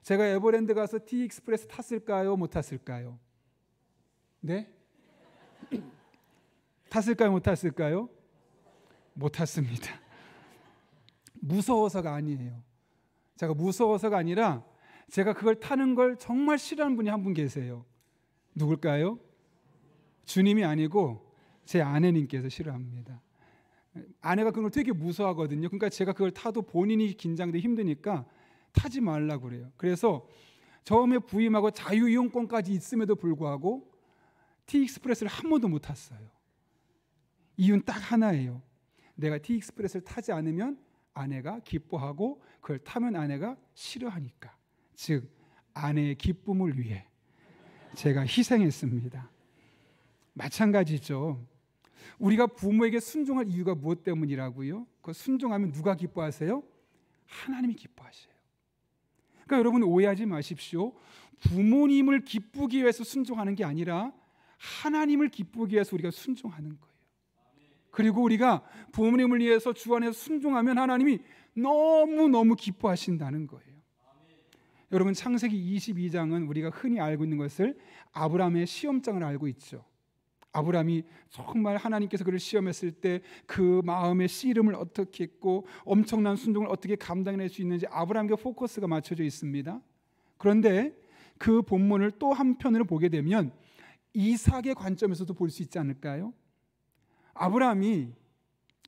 제가 에버랜드 가서 T 익스프레스 탔을까요? 못 탔을까요? 네? 탔을까요? 못 탔을까요? 못 탔습니다. 무서워서가 아니에요. 제가 무서워서가 아니라 제가 그걸 타는 걸 정말 싫어하는 분이 한 분 계세요. 누굴까요? 주님이 아니고 제 아내님께서 싫어합니다. 아내가 그걸 되게 무서워하거든요. 그러니까 제가 그걸 타도 본인이 긴장돼 힘드니까 타지 말라고 그래요. 그래서 처음에 부임하고 자유이용권까지 있음에도 불구하고 T익스프레스를 한 번도 못 탔어요. 이유는 딱 하나예요. 내가 T익스프레스를 타지 않으면 아내가 기뻐하고 그걸 타면 아내가 싫어하니까. 즉 아내의 기쁨을 위해 제가 희생했습니다. 마찬가지죠. 우리가 부모에게 순종할 이유가 무엇 때문이라고요? 그 순종하면 누가 기뻐하세요? 하나님이 기뻐하세요. 그러니까 여러분 오해하지 마십시오. 부모님을 기쁘기 위해서 순종하는 게 아니라 하나님을 기쁘기 위해서 우리가 순종하는 거예요. 그리고 우리가 부모님을 위해서 주 안에서 순종하면 하나님이 너무너무 기뻐하신다는 거예요. 여러분 창세기 22장은 우리가 흔히 알고 있는 것을 아브라함의 시험장을 알고 있죠. 아브라함이 정말 하나님께서 그를 시험했을 때 그 마음의 씨름을 어떻게 했고 엄청난 순종을 어떻게 감당해낼 수 있는지 아브라함에게 포커스가 맞춰져 있습니다. 그런데 그 본문을 또 한편으로 보게 되면 이삭의 관점에서도 볼 수 있지 않을까요? 아브라함이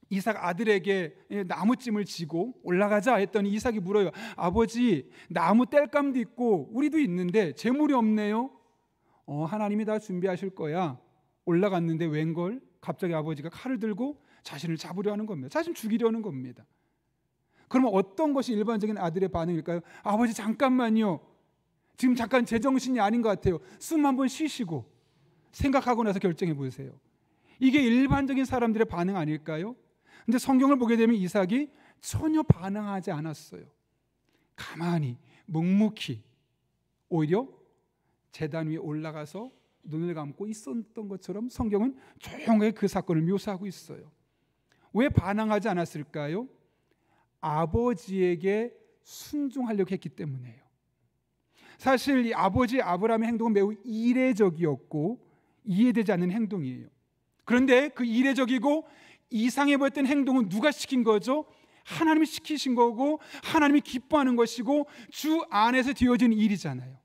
이삭 아들에게 나무찜을 지고 올라가자 했더니 이삭이 물어요. 아버지 나무 땔감도 있고 우리도 있는데 재물이 없네요. 하나님이 다 준비하실 거야. 올라갔는데 웬걸 갑자기 아버지가 칼을 들고 자신을 잡으려 하는 겁니다. 자신 죽이려는 겁니다. 그러면 어떤 것이 일반적인 아들의 반응일까요? 아버지 잠깐만요. 지금 잠깐 제정신이 아닌 것 같아요. 숨 한번 쉬시고 생각하고 나서 결정해 보세요. 이게 일반적인 사람들의 반응 아닐까요? 근데 성경을 보게 되면 이삭이 전혀 반응하지 않았어요. 가만히 묵묵히 오히려 제단 위에 올라가서 눈을 감고 있었던 것처럼 성경은 조용하게 그 사건을 묘사하고 있어요. 왜 반항하지 않았을까요? 아버지에게 순종하려고 했기 때문이에요. 사실 이 아버지 아브라함의 행동은 매우 이례적이었고 이해되지 않는 행동이에요. 그런데 그 이례적이고 이상해 보였던 행동은 누가 시킨 거죠? 하나님이 시키신 거고 하나님이 기뻐하는 것이고 주 안에서 되어진 일이잖아요.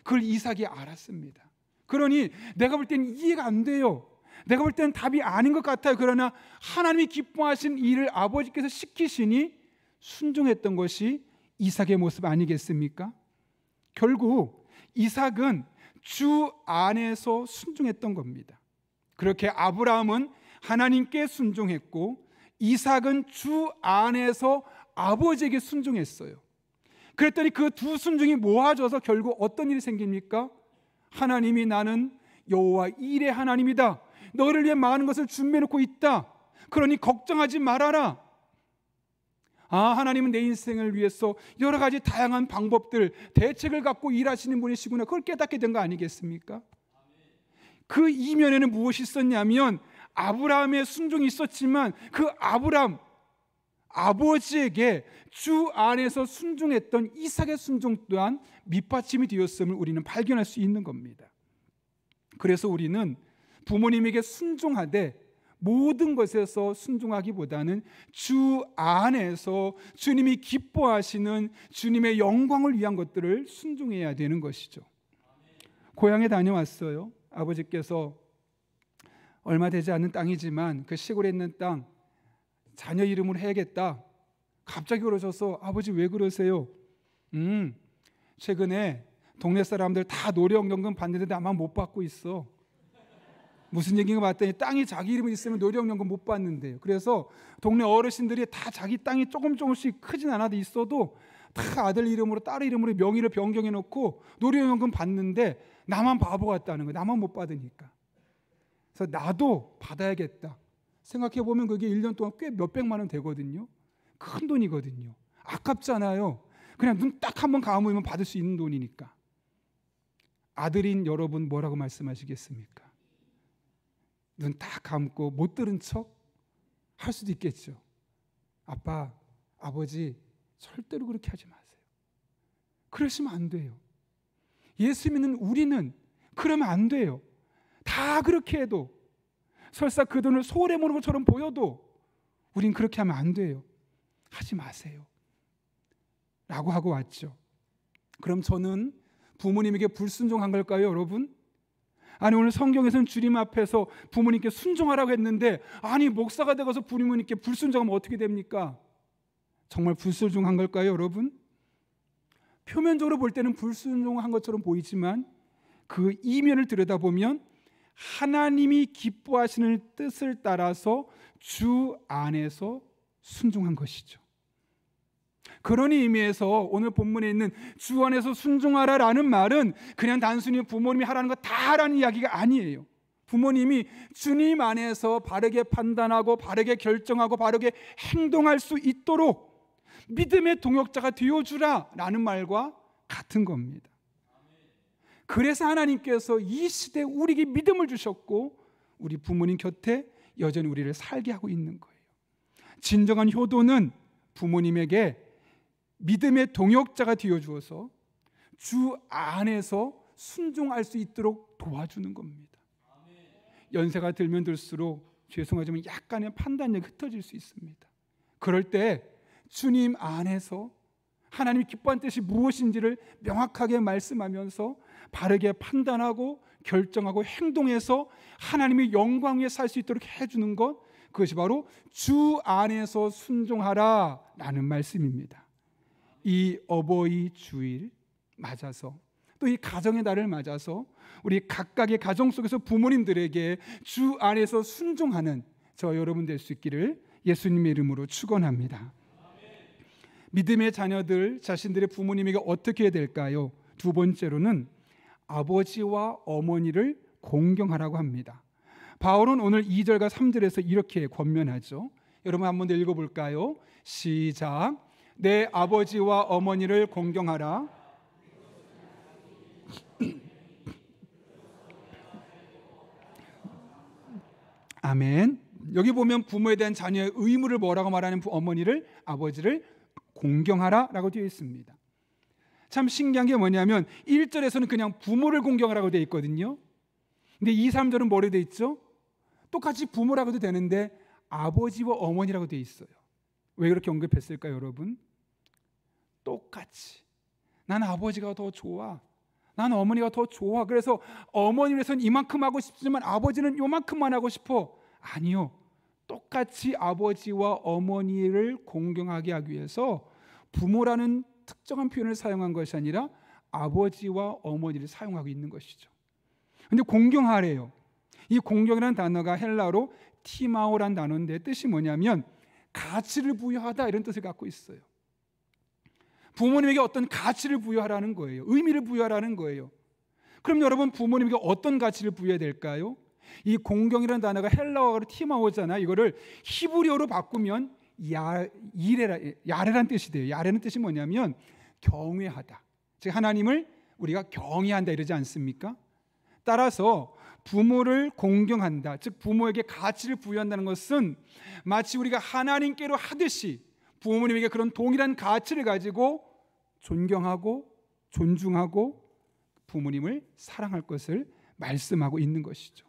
그걸 이삭이 알았습니다. 그러니 내가 볼 때는 이해가 안 돼요. 내가 볼 때는 답이 아닌 것 같아요. 그러나 하나님이 기뻐하신 일을 아버지께서 시키시니 순종했던 것이 이삭의 모습 아니겠습니까? 결국 이삭은 주 안에서 순종했던 겁니다. 그렇게 아브라함은 하나님께 순종했고 이삭은 주 안에서 아버지에게 순종했어요. 그랬더니 그 두 순종이 모아져서 결국 어떤 일이 생깁니까? 하나님이 나는 여호와 일의 하나님이다. 너를 위해 많은 것을 준비해 놓고 있다. 그러니 걱정하지 말아라. 하나님은 내 인생을 위해서 여러 가지 다양한 방법들, 대책을 갖고 일하시는 분이시구나. 그걸 깨닫게 된 거 아니겠습니까? 그 이면에는 무엇이 있었냐면 아브라함의 순종이 있었지만 그 아브라함 아버지에게 주 안에서 순종했던 이삭의 순종 또한 밑받침이 되었음을 우리는 발견할 수 있는 겁니다. 그래서 우리는 부모님에게 순종하되 모든 것에서 순종하기보다는 주 안에서 주님이 기뻐하시는 주님의 영광을 위한 것들을 순종해야 되는 것이죠. 고향에 다녀왔어요. 아버지께서 얼마 되지 않은 땅이지만 그 시골에 있는 땅 자녀 이름으로 해야겠다. 갑자기 그러셔서 아버지 왜 그러세요? 최근에 동네 사람들 다 노령연금 받는데 나만 못 받고 있어. 무슨 얘기인가 봤더니 땅이 자기 이름이 있으면 노령연금 못 받는데요. 그래서 동네 어르신들이 다 자기 땅이 조금씩 크진 않아도 있어도 다 아들 이름으로 딸 이름으로 명의를 변경해 놓고 노령연금 받는데 나만 바보 같다는 거예요. 나만 못 받으니까. 그래서 나도 받아야겠다. 생각해 보면 그게 1년 동안 꽤 몇백만 원 되거든요. 큰 돈이거든요. 아깝잖아요. 그냥 눈 딱 한번 감으면 받을 수 있는 돈이니까. 아들인 여러분 뭐라고 말씀하시겠습니까? 눈 딱 감고 못 들은 척 할 수도 있겠죠. 아빠, 아버지 절대로 그렇게 하지 마세요. 그러시면 안 돼요. 예수 믿는 우리는 그러면 안 돼요. 다 그렇게 해도 설사 그 돈을 소홀해 모는 것처럼 보여도 우린 그렇게 하면 안 돼요. 하지 마세요 라고 하고 왔죠. 그럼 저는 부모님에게 불순종한 걸까요, 여러분? 아니, 오늘 성경에서는 주님 앞에서 부모님께 순종하라고 했는데 아니 목사가 되어서 부모님께 불순종하면 어떻게 됩니까? 정말 불순종한 걸까요, 여러분? 표면적으로 볼 때는 불순종한 것처럼 보이지만 그 이면을 들여다보면 하나님이 기뻐하시는 뜻을 따라서 주 안에서 순종한 것이죠. 그런 의미에서 오늘 본문에 있는 주 안에서 순종하라라는 말은 그냥 단순히 부모님이 하라는 거 다 하라는 이야기가 아니에요. 부모님이 주님 안에서 바르게 판단하고 바르게 결정하고 바르게 행동할 수 있도록 믿음의 동역자가 되어주라 라는 말과 같은 겁니다. 그래서 하나님께서 이 시대에 우리에게 믿음을 주셨고 우리 부모님 곁에 여전히 우리를 살게 하고 있는 거예요. 진정한 효도는 부모님에게 믿음의 동역자가 되어주어서 주 안에서 순종할 수 있도록 도와주는 겁니다. 연세가 들면 들수록 죄송하지만 약간의 판단력이 흩어질 수 있습니다. 그럴 때 주님 안에서 하나님이 기뻐하는 뜻이 무엇인지를 명확하게 말씀하면서 바르게 판단하고 결정하고 행동해서 하나님의 영광 위에 살 수 있도록 해주는 것, 그것이 바로 주 안에서 순종하라 라는 말씀입니다. 이 어버이 주일 맞아서 또 이 가정의 날을 맞아서 우리 각각의 가정 속에서 부모님들에게 주 안에서 순종하는 저 여러분 될 수 있기를 예수님의 이름으로 축원합니다. 믿음의 자녀들 자신들의 부모님에게 어떻게 해야 될까요? 두 번째로는 아버지와 어머니를 공경하라고 합니다. 바울은 오늘 2절과 3절에서 이렇게 권면하죠. 여러분 한번 더 읽어볼까요? 시작. 내 아버지와 어머니를 공경하라. 아멘. 여기 보면 부모에 대한 자녀의 의무를 뭐라고 말하는 어머니를 아버지를 공경하라 라고 되어 있습니다. 참 신기한 게 뭐냐면 1절에서는 그냥 부모를 공경하라고 되어 있거든요. 근데 2, 3절은 뭐로 되어 있죠? 똑같이 부모라고도 되는데 아버지와 어머니라고 되어 있어요. 왜 그렇게 언급했을까요, 여러분? 똑같이 난 아버지가 더 좋아, 난 어머니가 더 좋아. 그래서 어머니를 위해서는 이만큼 하고 싶지만 아버지는 요만큼만 하고 싶어. 아니요, 똑같이 아버지와 어머니를 공경하게 하기 위해서 부모라는 특정한 표현을 사용한 것이 아니라 아버지와 어머니를 사용하고 있는 것이죠. 근데 공경하래요. 이 공경이라는 단어가 헬라어로 티마오라는 단어인데 뜻이 뭐냐면 가치를 부여하다 이런 뜻을 갖고 있어요. 부모님에게 어떤 가치를 부여하라는 거예요. 의미를 부여하라는 거예요. 그럼 여러분 부모님에게 어떤 가치를 부여해야 될까요? 이 공경이라는 단어가 헬라어로 티마오잖아요. 이거를 히브리어로 바꾸면 야레란 뜻이 돼요. 야레는 뜻이 뭐냐면 경외하다. 즉 하나님을 우리가 경외한다 이러지 않습니까? 따라서 부모를 공경한다, 즉 부모에게 가치를 부여한다는 것은 마치 우리가 하나님께로 하듯이 부모님에게 그런 동일한 가치를 가지고 존경하고 존중하고 부모님을 사랑할 것을 말씀하고 있는 것이죠.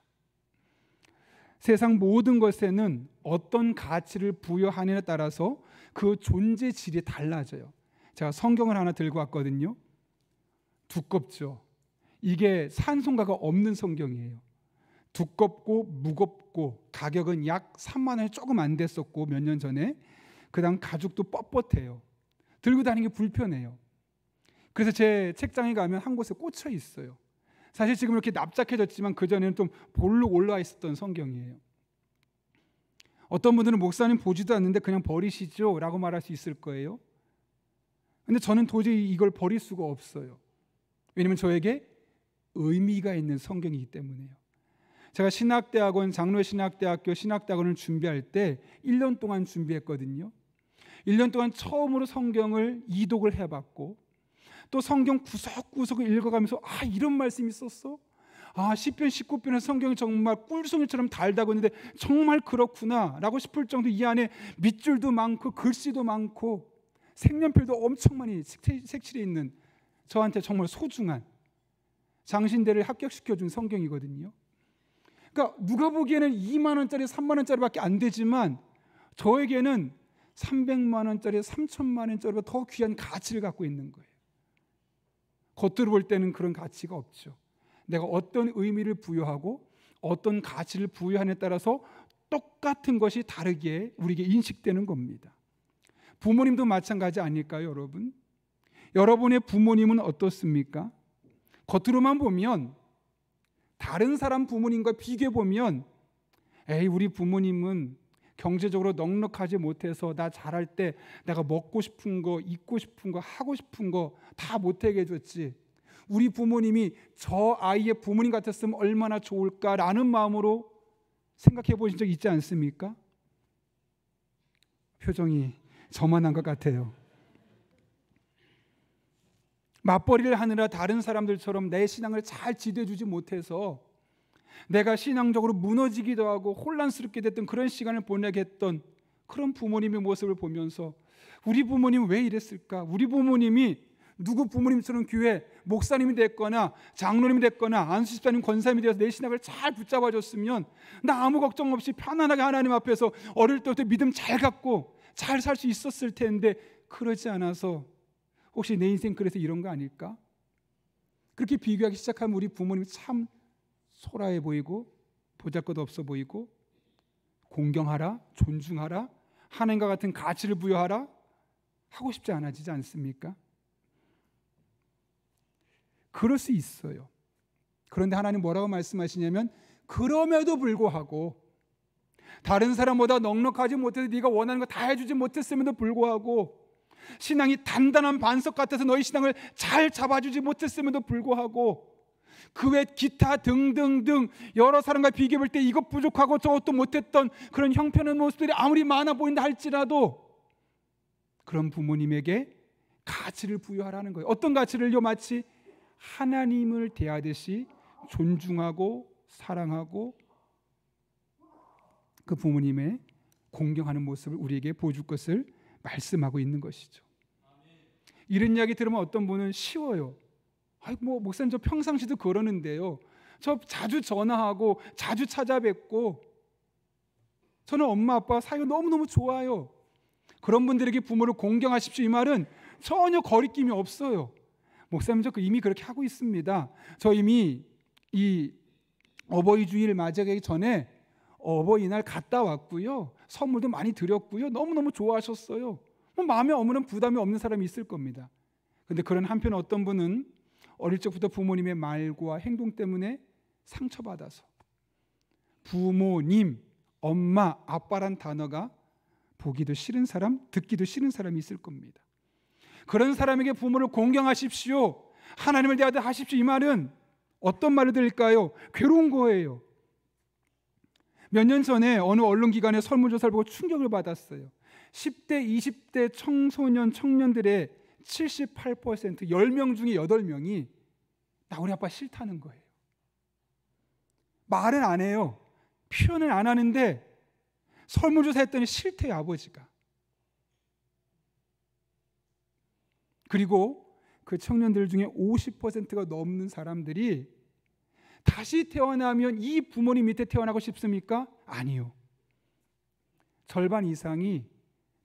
세상 모든 것에는 어떤 가치를 부여하느냐에 따라서 그 존재 질이 달라져요. 제가 성경을 하나 들고 왔거든요. 두껍죠. 이게 산송가가 없는 성경이에요. 두껍고 무겁고 가격은 약 3만 원이 조금 안 됐었고 몇 년 전에 그다음 가죽도 뻣뻣해요. 들고 다니는 게 불편해요. 그래서 제 책장에 가면 한 곳에 꽂혀 있어요. 사실 지금 이렇게 납작해졌지만 그전에는 좀 볼록 올라와 있었던 성경이에요. 어떤 분들은 목사님 보지도 않는데 그냥 버리시죠 라고 말할 수 있을 거예요. 근데 저는 도저히 이걸 버릴 수가 없어요. 왜냐하면 저에게 의미가 있는 성경이기 때문에요. 제가 신학대학원, 장로의 신학대학교 신학대학원을 준비할 때 1년 동안 준비했거든요. 1년 동안 처음으로 성경을 이독을 해봤고 또 성경 구석구석을 읽어가면서 이런 말씀이 있었어? 시편 19편의 성경이 정말 꿀송이처럼 달다고 했는데 정말 그렇구나 라고 싶을 정도 이 안에 밑줄도 많고 글씨도 많고 색연필도 엄청 많이 색칠해 있는 저한테 정말 소중한 장신대를 합격시켜준 성경이거든요. 그러니까 누가 보기에는 2만 원짜리 3만 원짜리밖에 안 되지만 저에게는 300만 원짜리 3천만 원짜리보다 더 귀한 가치를 갖고 있는 거예요. 겉으로 볼 때는 그런 가치가 없죠. 내가 어떤 의미를 부여하고 어떤 가치를 부여하느냐에 따라서 똑같은 것이 다르게 우리에게 인식되는 겁니다. 부모님도 마찬가지 아닐까요, 여러분? 여러분의 부모님은 어떻습니까? 겉으로만 보면 다른 사람 부모님과 비교해 보면 우리 부모님은 경제적으로 넉넉하지 못해서 나 자랄 때 내가 먹고 싶은 거, 입고 싶은 거, 하고 싶은 거 다 못하게 해줬지. 우리 부모님이 저 아이의 부모님 같았으면 얼마나 좋을까라는 마음으로 생각해 보신 적 있지 않습니까? 표정이 저만 한 것 같아요. 맞벌이를 하느라 다른 사람들처럼 내 신앙을 잘 지도해주지 못해서 내가 신앙적으로 무너지기도 하고 혼란스럽게 됐던 그런 시간을 보내게 했던 그런 부모님의 모습을 보면서 우리 부모님은 왜 이랬을까? 우리 부모님이 누구 부모님처럼 교회 목사님이 됐거나 장로님이 됐거나 안수집사님 권사님이 되어서 내 신앙을 잘 붙잡아줬으면 나 아무 걱정 없이 편안하게 하나님 앞에서 어릴 때부터 믿음 잘 갖고 잘 살 수 있었을 텐데 그러지 않아서 혹시 내 인생 그래서 이런 거 아닐까? 그렇게 비교하기 시작하면 우리 부모님이 참 소라해 보이고 보잘것 없어 보이고 공경하라, 존중하라, 하나님과 같은 가치를 부여하라 하고 싶지 않아지지 않습니까? 그럴 수 있어요. 그런데 하나님 뭐라고 말씀하시냐면 그럼에도 불구하고 다른 사람보다 넉넉하지 못해서 네가 원하는 거 다 해주지 못했음에도 불구하고 신앙이 단단한 반석 같아서 너희 신앙을 잘 잡아주지 못했음에도 불구하고 그 외 기타 등등등 여러 사람과 비교할 때 이것 부족하고 저것도 못했던 그런 형편의 모습들이 아무리 많아 보인다 할지라도 그런 부모님에게 가치를 부여하라는 거예요. 어떤 가치를요? 마치 하나님을 대하듯이 존중하고 사랑하고 그 부모님의 공경하는 모습을 우리에게 보여줄 것을 말씀하고 있는 것이죠. 이런 이야기 들으면 어떤 분은 쉬워요. 뭐 목사님 저 평상시도 그러는데요. 저 자주 전화하고 자주 찾아뵙고 저는 엄마 아빠 사이가 너무너무 좋아요. 그런 분들에게 부모를 공경하십시오 이 말은 전혀 거리낌이 없어요. 목사님 저 이미 그렇게 하고 있습니다. 저 이미 이 어버이 주일 맞이하기 전에 어버이날 갔다 왔고요. 선물도 많이 드렸고요. 너무너무 좋아하셨어요. 마음에 아무런 부담이 없는 사람이 있을 겁니다. 그런데 그런 한편 어떤 분은 어릴 적부터 부모님의 말과 행동 때문에 상처받아서 부모님, 엄마, 아빠란 단어가 보기도 싫은 사람, 듣기도 싫은 사람이 있을 겁니다. 그런 사람에게 부모를 공경하십시오, 하나님을 대하듯 하십시오 이 말은 어떤 말을 들을까요? 괴로운 거예요. 몇 년 전에 어느 언론기관의 설문조사를 보고 충격을 받았어요. 10대, 20대 청소년, 청년들의 78% 10명 중에 8명이 나 우리 아빠 싫다는 거예요. 말은 안 해요. 표현을 안 하는데 설문조사 했더니 싫대요 아버지가. 그리고 그 청년들 중에 50%가 넘는 사람들이 다시 태어나면 이 부모님 밑에 태어나고 싶습니까? 아니요. 절반 이상이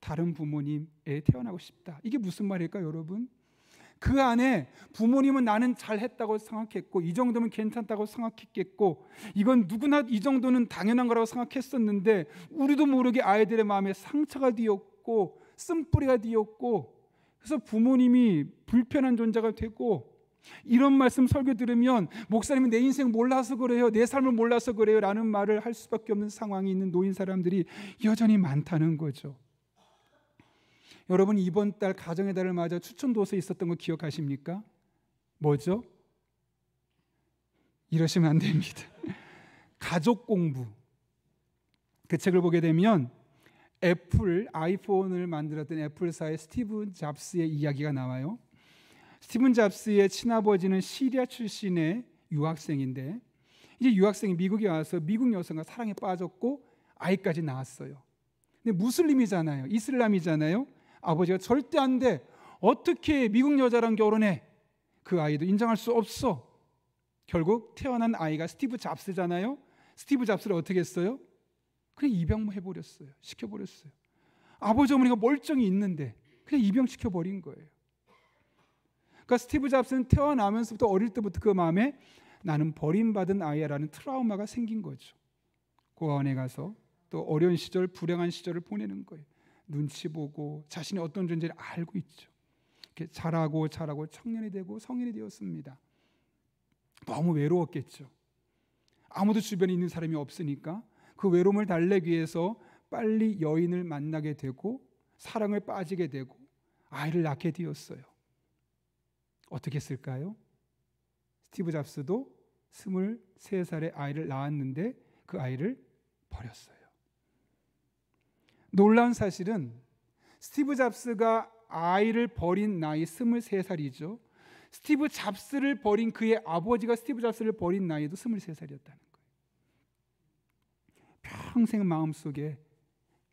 다른 부모님에 태어나고 싶다. 이게 무슨 말일까요, 여러분? 그 안에 부모님은 나는 잘했다고 생각했고 이 정도면 괜찮다고 생각했겠고 이건 누구나 이 정도는 당연한 거라고 생각했었는데 우리도 모르게 아이들의 마음에 상처가 뒤었고 쓴뿌리가 뒤었고 그래서 부모님이 불편한 존재가 되고 이런 말씀 설교 들으면 목사님은 내 인생 몰라서 그래요, 내 삶을 몰라서 그래요 라는 말을 할 수밖에 없는 상황이 있는 노인 사람들이 여전히 많다는 거죠. 여러분 이번 달 가정의 달을 맞아 추천도서에 있었던 거 기억하십니까? 뭐죠? 이러시면 안 됩니다. 가족 공부. 그 책을 보게 되면 애플 아이폰을 만들었던 애플사의 스티브 잡스의 이야기가 나와요. 스티븐 잡스의 친아버지는 시리아 출신의 유학생인데 이제 유학생이 미국에 와서 미국 여성과 사랑에 빠졌고 아이까지 낳았어요. 근데 무슬림이잖아요. 이슬람이잖아요. 아버지가 절대 안 돼. 어떻게 미국 여자랑 결혼해? 그 아이도 인정할 수 없어. 결국 태어난 아이가 스티브 잡스잖아요. 스티브 잡스를 어떻게 했어요? 그냥 입양해버렸어요. 시켜버렸어요. 아버지 어머니가 멀쩡히 있는데 그냥 입양시켜버린 거예요. 그러니까 스티브 잡스는 태어나면서부터 어릴 때부터 그 마음에 나는 버림받은 아이야라는 트라우마가 생긴 거죠. 고아원에 가서 또 어려운 시절, 불행한 시절을 보내는 거예요. 눈치 보고 자신이 어떤 존재를 알고 있죠. 이렇게 자라고 청년이 되고 성인이 되었습니다. 너무 외로웠겠죠. 아무도 주변에 있는 사람이 없으니까 그 외로움을 달래기 위해서 빨리 여인을 만나게 되고 사랑을 빠지게 되고 아이를 낳게 되었어요. 어떻게 했을까요? 스티브 잡스도 23살에 아이를 낳았는데 그 아이를 버렸어요. 놀라운 사실은 스티브 잡스가 아이를 버린 나이 23살이죠. 스티브 잡스를 버린 그의 아버지가 스티브 잡스를 버린 나이도 23살이었다는 거예요. 평생 마음속에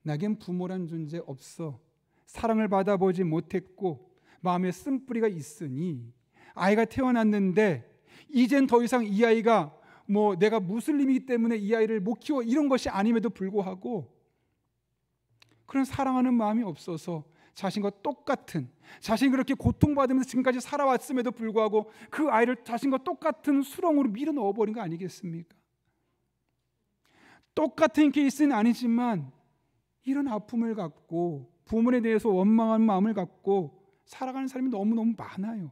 나겐 부모란 존재 없어. 사랑을 받아보지 못했고 마음에 쓴뿌리가 있으니 아이가 태어났는데 이젠 더 이상 이 아이가 뭐 내가 무슬림이기 때문에 이 아이를 못 키워 이런 것이 아님에도 불구하고 그런 사랑하는 마음이 없어서 자신과 똑같은 자신이 그렇게 고통받으면서 지금까지 살아왔음에도 불구하고 그 아이를 자신과 똑같은 수렁으로 밀어 넣어버린 거 아니겠습니까? 똑같은 케이스는 아니지만 이런 아픔을 갖고 부모에 대해서 원망한 마음을 갖고 살아가는 사람이 너무너무 많아요.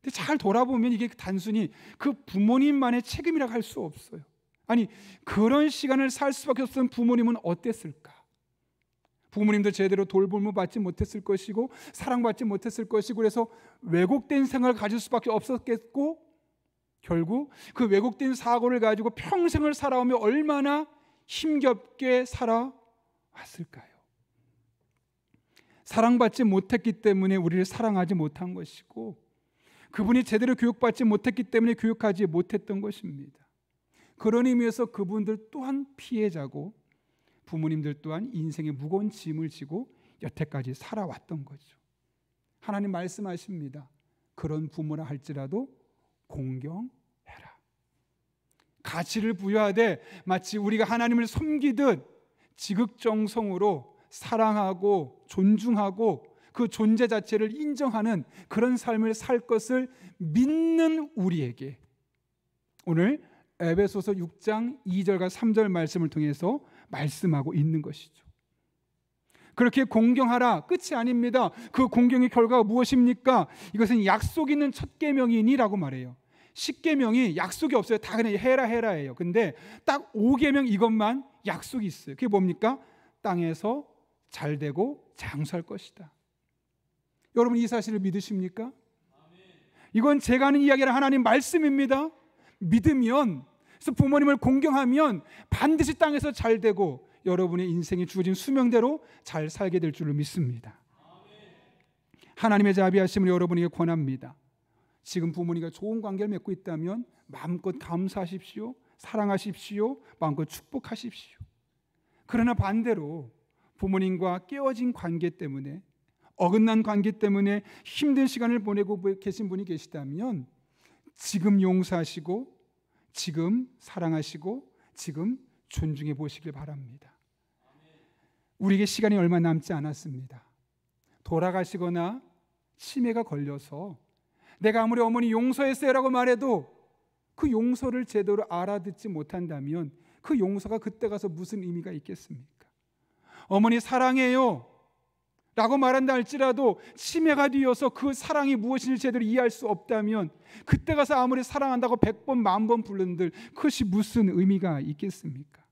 근데 잘 돌아보면 이게 단순히 그 부모님만의 책임이라고 할 수 없어요. 아니, 그런 시간을 살 수밖에 없었던 부모님은 어땠을까? 부모님도 제대로 돌봄을 받지 못했을 것이고 사랑받지 못했을 것이고, 그래서 왜곡된 생각을 가질 수밖에 없었겠고, 결국 그 왜곡된 사고를 가지고 평생을 살아오며 얼마나 힘겹게 살아왔을까요? 사랑받지 못했기 때문에 우리를 사랑하지 못한 것이고, 그분이 제대로 교육받지 못했기 때문에 교육하지 못했던 것입니다. 그런 의미에서 그분들 또한 피해자고, 부모님들 또한 인생의 무거운 짐을 지고 여태까지 살아왔던 거죠. 하나님 말씀하십니다. 그런 부모라 할지라도 공경해라. 가치를 부여하되 마치 우리가 하나님을 섬기듯 지극정성으로 사랑하고 존중하고 그 존재 자체를 인정하는 그런 삶을 살 것을 믿는 우리에게 오늘 에베소서 6장 2절과 3절 말씀을 통해서 말씀하고 있는 것이죠. 그렇게 공경하라 끝이 아닙니다. 그 공경의 결과가 무엇입니까? 이것은 약속 있는 첫 계명이니라고 말해요. 10계명이 약속이 없어요. 다 그냥 해라예요. 근데 딱 5계명 이것만 약속이 있어요. 그게 뭡니까? 땅에서 잘되고 장수할 것이다. 여러분, 이 사실을 믿으십니까? 이건 제가 하는 이야기는 하나님 말씀입니다. 믿으면, 그래서 부모님을 공경하면 반드시 땅에서 잘되고 여러분의 인생이 주어진 수명대로 잘 살게 될 줄을 믿습니다. 하나님의 자비하심을 여러분에게 권합니다. 지금 부모님과 좋은 관계를 맺고 있다면 마음껏 감사하십시오. 사랑하십시오. 마음껏 축복하십시오. 그러나 반대로 부모님과 깨어진 관계 때문에, 어긋난 관계 때문에 힘든 시간을 보내고 계신 분이 계시다면 지금 용서하시고 지금 사랑하시고 지금 존중해 보시길 바랍니다. 우리에게 시간이 얼마 남지 않았습니다. 돌아가시거나 치매가 걸려서 내가 아무리 어머니 용서했어요라고 말해도 그 용서를 제대로 알아듣지 못한다면 그 용서가 그때 가서 무슨 의미가 있겠습니까? 어머니 사랑해요 라고 말한다 할지라도 치매가 뒤어서 그 사랑이 무엇인지 제대로 이해할 수 없다면 그때 가서 아무리 사랑한다고 100번 10,000번 부른들 그것이 무슨 의미가 있겠습니까?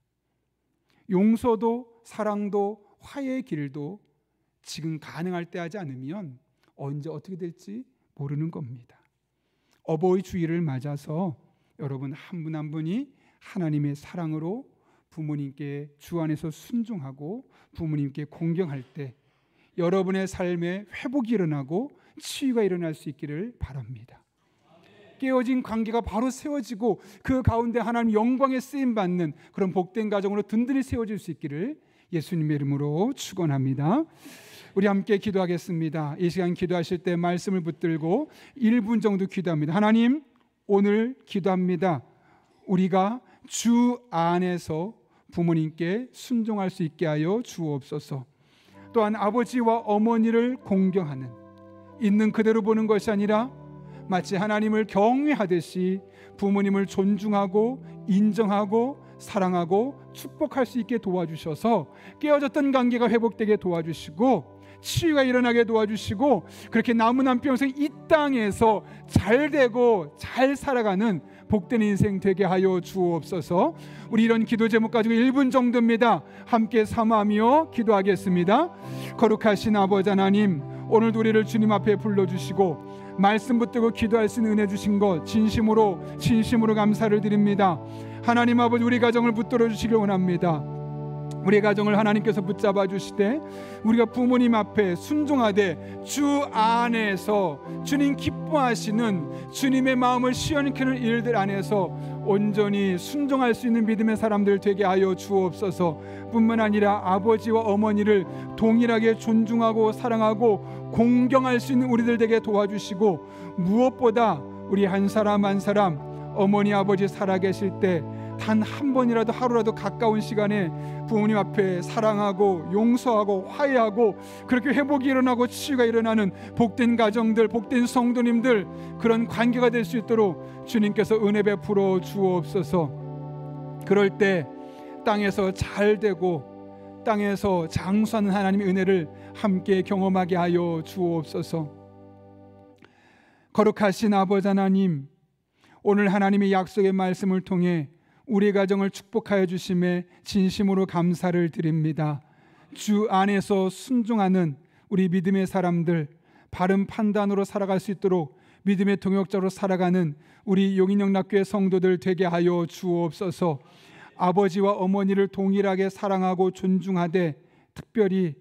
용서도 사랑도 화해의 길도 지금 가능할 때 하지 않으면 언제 어떻게 될지 모르는 겁니다. 어버이 주일을 맞아서 여러분 한 분 한 분이 하나님의 사랑으로 부모님께 주 안에서 순종하고 부모님께 공경할 때 여러분의 삶에 회복이 일어나고 치유가 일어날 수 있기를 바랍니다. 깨어진 관계가 바로 세워지고 그 가운데 하나님 영광에 쓰임받는 그런 복된 가정으로 든든히 세워질 수 있기를 예수님의 이름으로 축원합니다. 우리 함께 기도하겠습니다. 이 시간 기도하실 때 말씀을 붙들고 1분 정도 기도합니다. 하나님, 오늘 기도합니다. 우리가 주 안에서 부모님께 순종할 수 있게 하여 주옵소서. 또한 아버지와 어머니를 공경하는, 있는 그대로 보는 것이 아니라 마치 하나님을 경외하듯이 부모님을 존중하고 인정하고 사랑하고 축복할 수 있게 도와주셔서 깨어졌던 관계가 회복되게 도와주시고 치유가 일어나게 도와주시고 그렇게 남은 한 평생 이 땅에서 잘되고 잘 살아가는 복된 인생 되게 하여 주옵소서. 우리 이런 기도 제목 가지고 1분 정도입니다. 함께 사모하며 기도하겠습니다. 거룩하신 아버지 하나님, 오늘도 우리를 주님 앞에 불러주시고 말씀 붙들고 기도할 수 있는 은혜 주신 것 진심으로 감사를 드립니다. 하나님 아버지, 우리 가정을 붙들어 주시길 원합니다. 우리 가정을 하나님께서 붙잡아 주시되 우리가 부모님 앞에 순종하되 주 안에서 주님 기뻐하시는 주님의 마음을 시원케는 일들 안에서 온전히 순종할 수 있는 믿음의 사람들 되게 하여 주옵소서. 뿐만 아니라 아버지와 어머니를 동일하게 존중하고 사랑하고 공경할 수 있는 우리들 되게 도와주시고 무엇보다 우리 한 사람 한 사람 어머니 아버지 살아계실 때 단 한 번이라도 하루라도 가까운 시간에 부모님 앞에 사랑하고 용서하고 화해하고 그렇게 회복이 일어나고 치유가 일어나는 복된 가정들, 복된 성도님들, 그런 관계가 될 수 있도록 주님께서 은혜 베풀어 주옵소서. 그럴 때 땅에서 잘되고 땅에서 장수하는 하나님의 은혜를 함께 경험하게 하여 주옵소서. 거룩하신 아버지 하나님, 오늘 하나님의 약속의 말씀을 통해 우리 가정을 축복하여 주심에 진심으로 감사를 드립니다. 주 안에서 순종하는 우리 믿음의 사람들, 바른 판단으로 살아갈 수 있도록 믿음의 동역자로 살아가는 우리 용인영락교회 성도들 되게 하여 주옵소서. 아버지와 어머니를 동일하게 사랑하고 존중하되, 특별히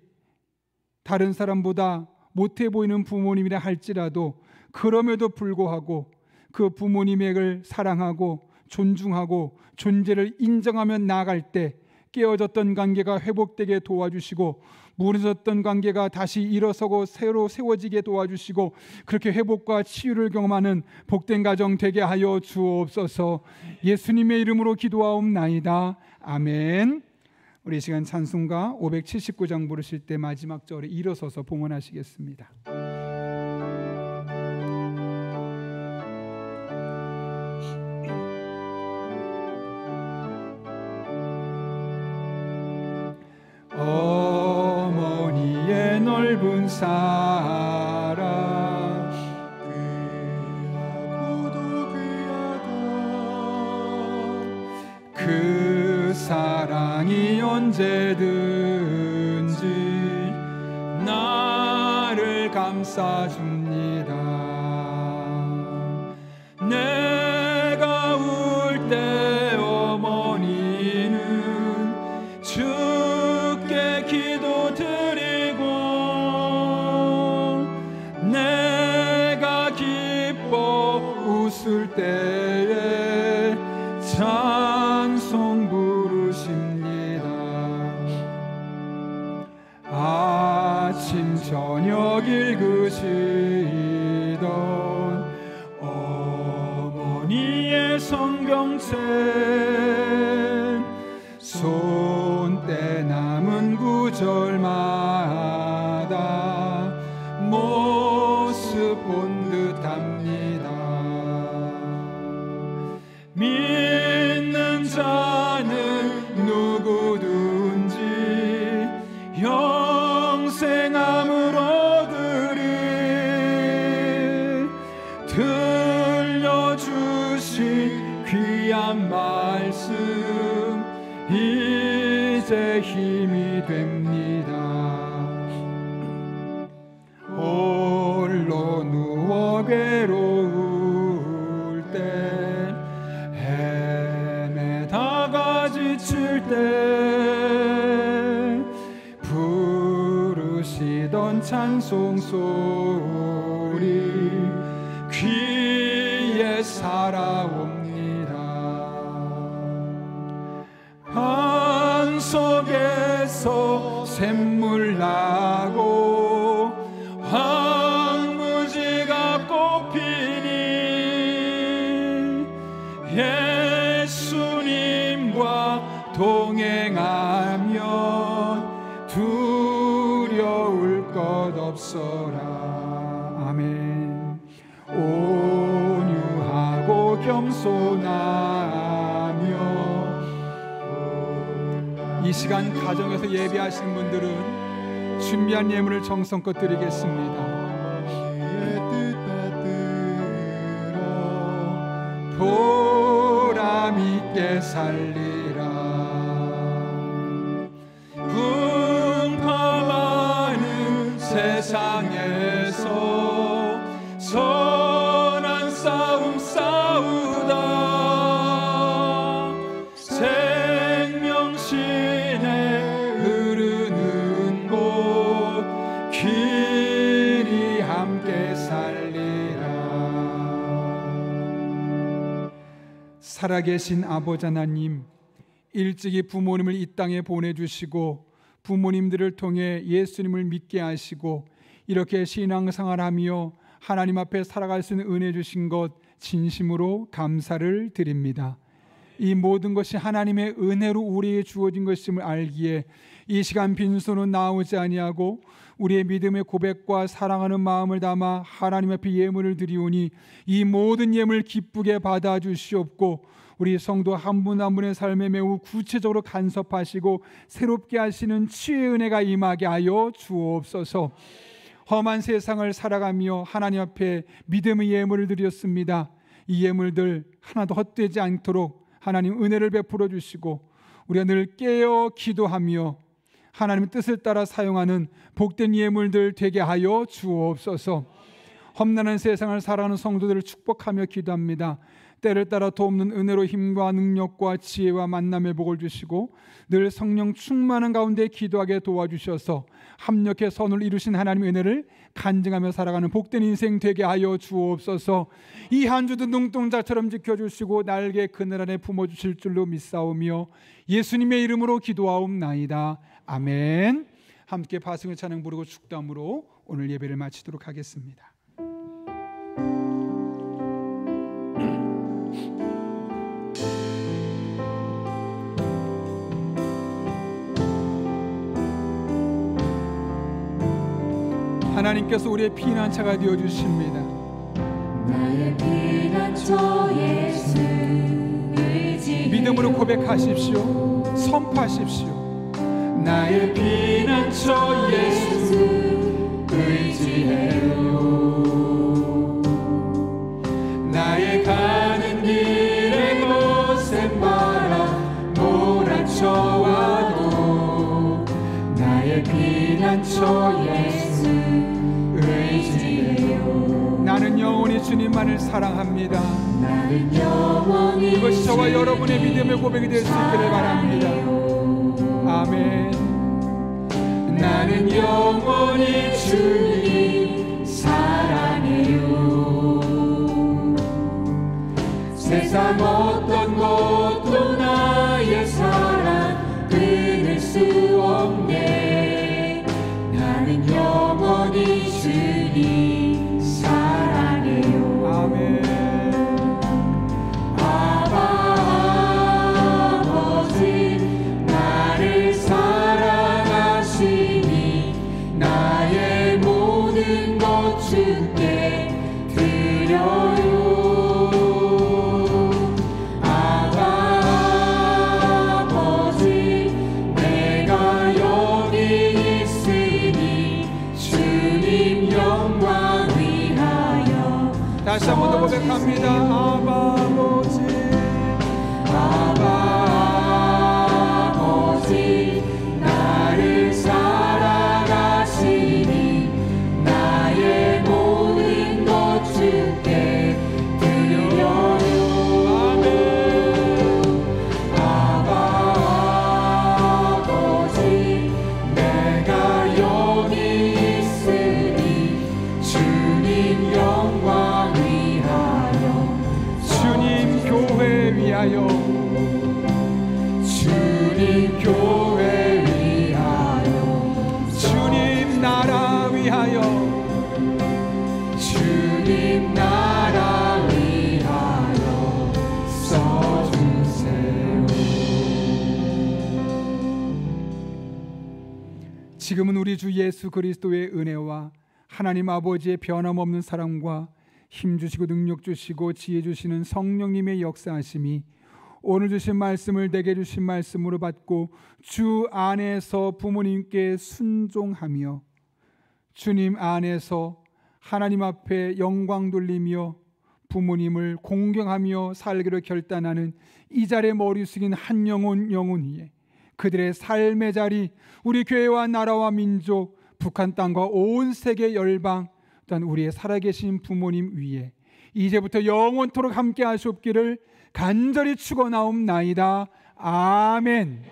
다른 사람보다 못해 보이는 부모님이라 할지라도 그럼에도 불구하고 그 부모님을 사랑하고 존중하고 존재를 인정하며 나아갈 때 깨어졌던 관계가 회복되게 도와주시고, 무너졌던 관계가 다시 일어서고 새로 세워지게 도와주시고, 그렇게 회복과 치유를 경험하는 복된 가정 되게 하여 주옵소서. 예수님의 이름으로 기도하옵나이다. 아멘. 우리 이 시간 찬송가 579장 부르실 때 마지막 절에 일어서서 봉헌하시겠습니다. 어머니의 넓은 사랑 귀하고도 귀하다. 그 사랑이 언제든지 나를 감싸줍니다. 내가 울 때 어머니는 주께 기도드리고, 내가 기뻐 웃을 때에 찬송 부르십니다. 아침 저녁 읽으시던 어머니의 성경책, 손때 남은 구절마다 모습 본 듯합니다. 믿는 자는 누구든지 영생함을 얻으리. 들려주신 귀한 말씀 이제 힘이 됩니다. 홀로 누워 괴로울 때, 헤매다가 지칠 때 부르시던 찬송 소리 귀에 살아옵니다. 반 속에서 샘물 나고 황무지가 꽃피니 예수님과 동행하면 두려울 것 없어라. 아멘. 온유하고 겸손하며, 이 시간 가정에서 예배하시는 분들은 준비한 예물을 정성껏 드리겠습니다. 보람 있게 살리라. 풍파많은 세상에서 선한 싸움 싸우다 생명신에 흐르는 곳 길이 함께 살리라. 살아계신 아버지 하나님, 일찍이 부모님을 이 땅에 보내주시고 부모님들을 통해 예수님을 믿게 하시고 이렇게 신앙생활하며 하나님 앞에 살아갈 수 있는 은혜 주신 것 진심으로 감사를 드립니다. 이 모든 것이 하나님의 은혜로 우리에게 주어진 것임을 알기에 이 시간 빈손은 나오지 아니하고 우리의 믿음의 고백과 사랑하는 마음을 담아 하나님 앞에 예물을 드리오니 이 모든 예물 기쁘게 받아주시옵고 우리 성도 한 분 한 분의 삶에 매우 구체적으로 간섭하시고 새롭게 하시는 치유의 은혜가 임하게 하여 주옵소서. 험한 세상을 살아가며 하나님 앞에 믿음의 예물을 드렸습니다. 이 예물들 하나도 헛되지 않도록 하나님 은혜를 베풀어 주시고 우리가 늘 깨어 기도하며 하나님의 뜻을 따라 사용하는 복된 예물들 되게 하여 주옵소서. 험난한 세상을 살아가는 성도들을 축복하며 기도합니다. 때를 따라 돕는 은혜로 힘과 능력과 지혜와 만남의 복을 주시고 늘 성령 충만한 가운데 기도하게 도와주셔서 합력해 선을 이루신 하나님의 은혜를 간증하며 살아가는 복된 인생 되게 하여 주옵소서. 이 한 주도 눈동자처럼 지켜주시고 날개 그늘 안에 품어주실 줄로 믿사오며 예수님의 이름으로 기도하옵나이다. 아멘. 함께 파승의 찬양 부르고 축담으로 오늘 예배를 마치도록 하겠습니다. 하나님께서 우리의 피난처가 되어 주십니다. 나의 피난처 예수 의지해요. 믿음으로 고백하십시오. 선포하십시오. 나의 피난처 예수 의지해요. 나의 가는 길에 거센 바람 몰아쳐와도 나의 피난처 예수 의지해요. 나는 영원히 주님만을 사랑합니다. 나는 영원히 이것이 저와 여러분의 믿음의 고백이 될 수 있기를 바랍니다. 아멘. 나는 영원히 주님 사랑해요. 세상 어떤 것도 나의 사랑 끊을 수 없네. 나는 영원히 주님 사랑해요. 아멘. 아바 아버지 나를 사랑하시니 나의 모든 것 주께 드려요. 아바 아버지 내가 여기 있으니 주님 영광 위하여. 다시 한 번 더 고백합니다. 아바 아버지 아바 아버지 나를 사랑하시니 나의 모든 것 주께 드려요. 아멘. 아바 아버지 내가 여기 있으니 주님 영광 위하여. 주님 교회 위하여. 주님 교회 위하여. 주님 나라 위하여. 주님 나라 위하여 써주세요. 지금은 우리 주 예수 그리스도의 은혜와 하나님 아버지의 변함없는 사랑과 힘 주시고 능력 주시고 지혜 주시는 성령님의 역사하심이 오늘 주신 말씀을 내게 주신 말씀으로 받고 주 안에서 부모님께 순종하며 주님 안에서 하나님 앞에 영광 돌리며 부모님을 공경하며 살기로 결단하는 이 자리에 머리 숙인 한 영혼 위에 그들의 삶의 자리, 우리 교회와 나라와 민족, 북한 땅과 온 세계 열방, 또한 우리의 살아계신 부모님 위에 이제부터 영원토록 함께 하시옵기를 간절히 축원하옵나이다. 아멘.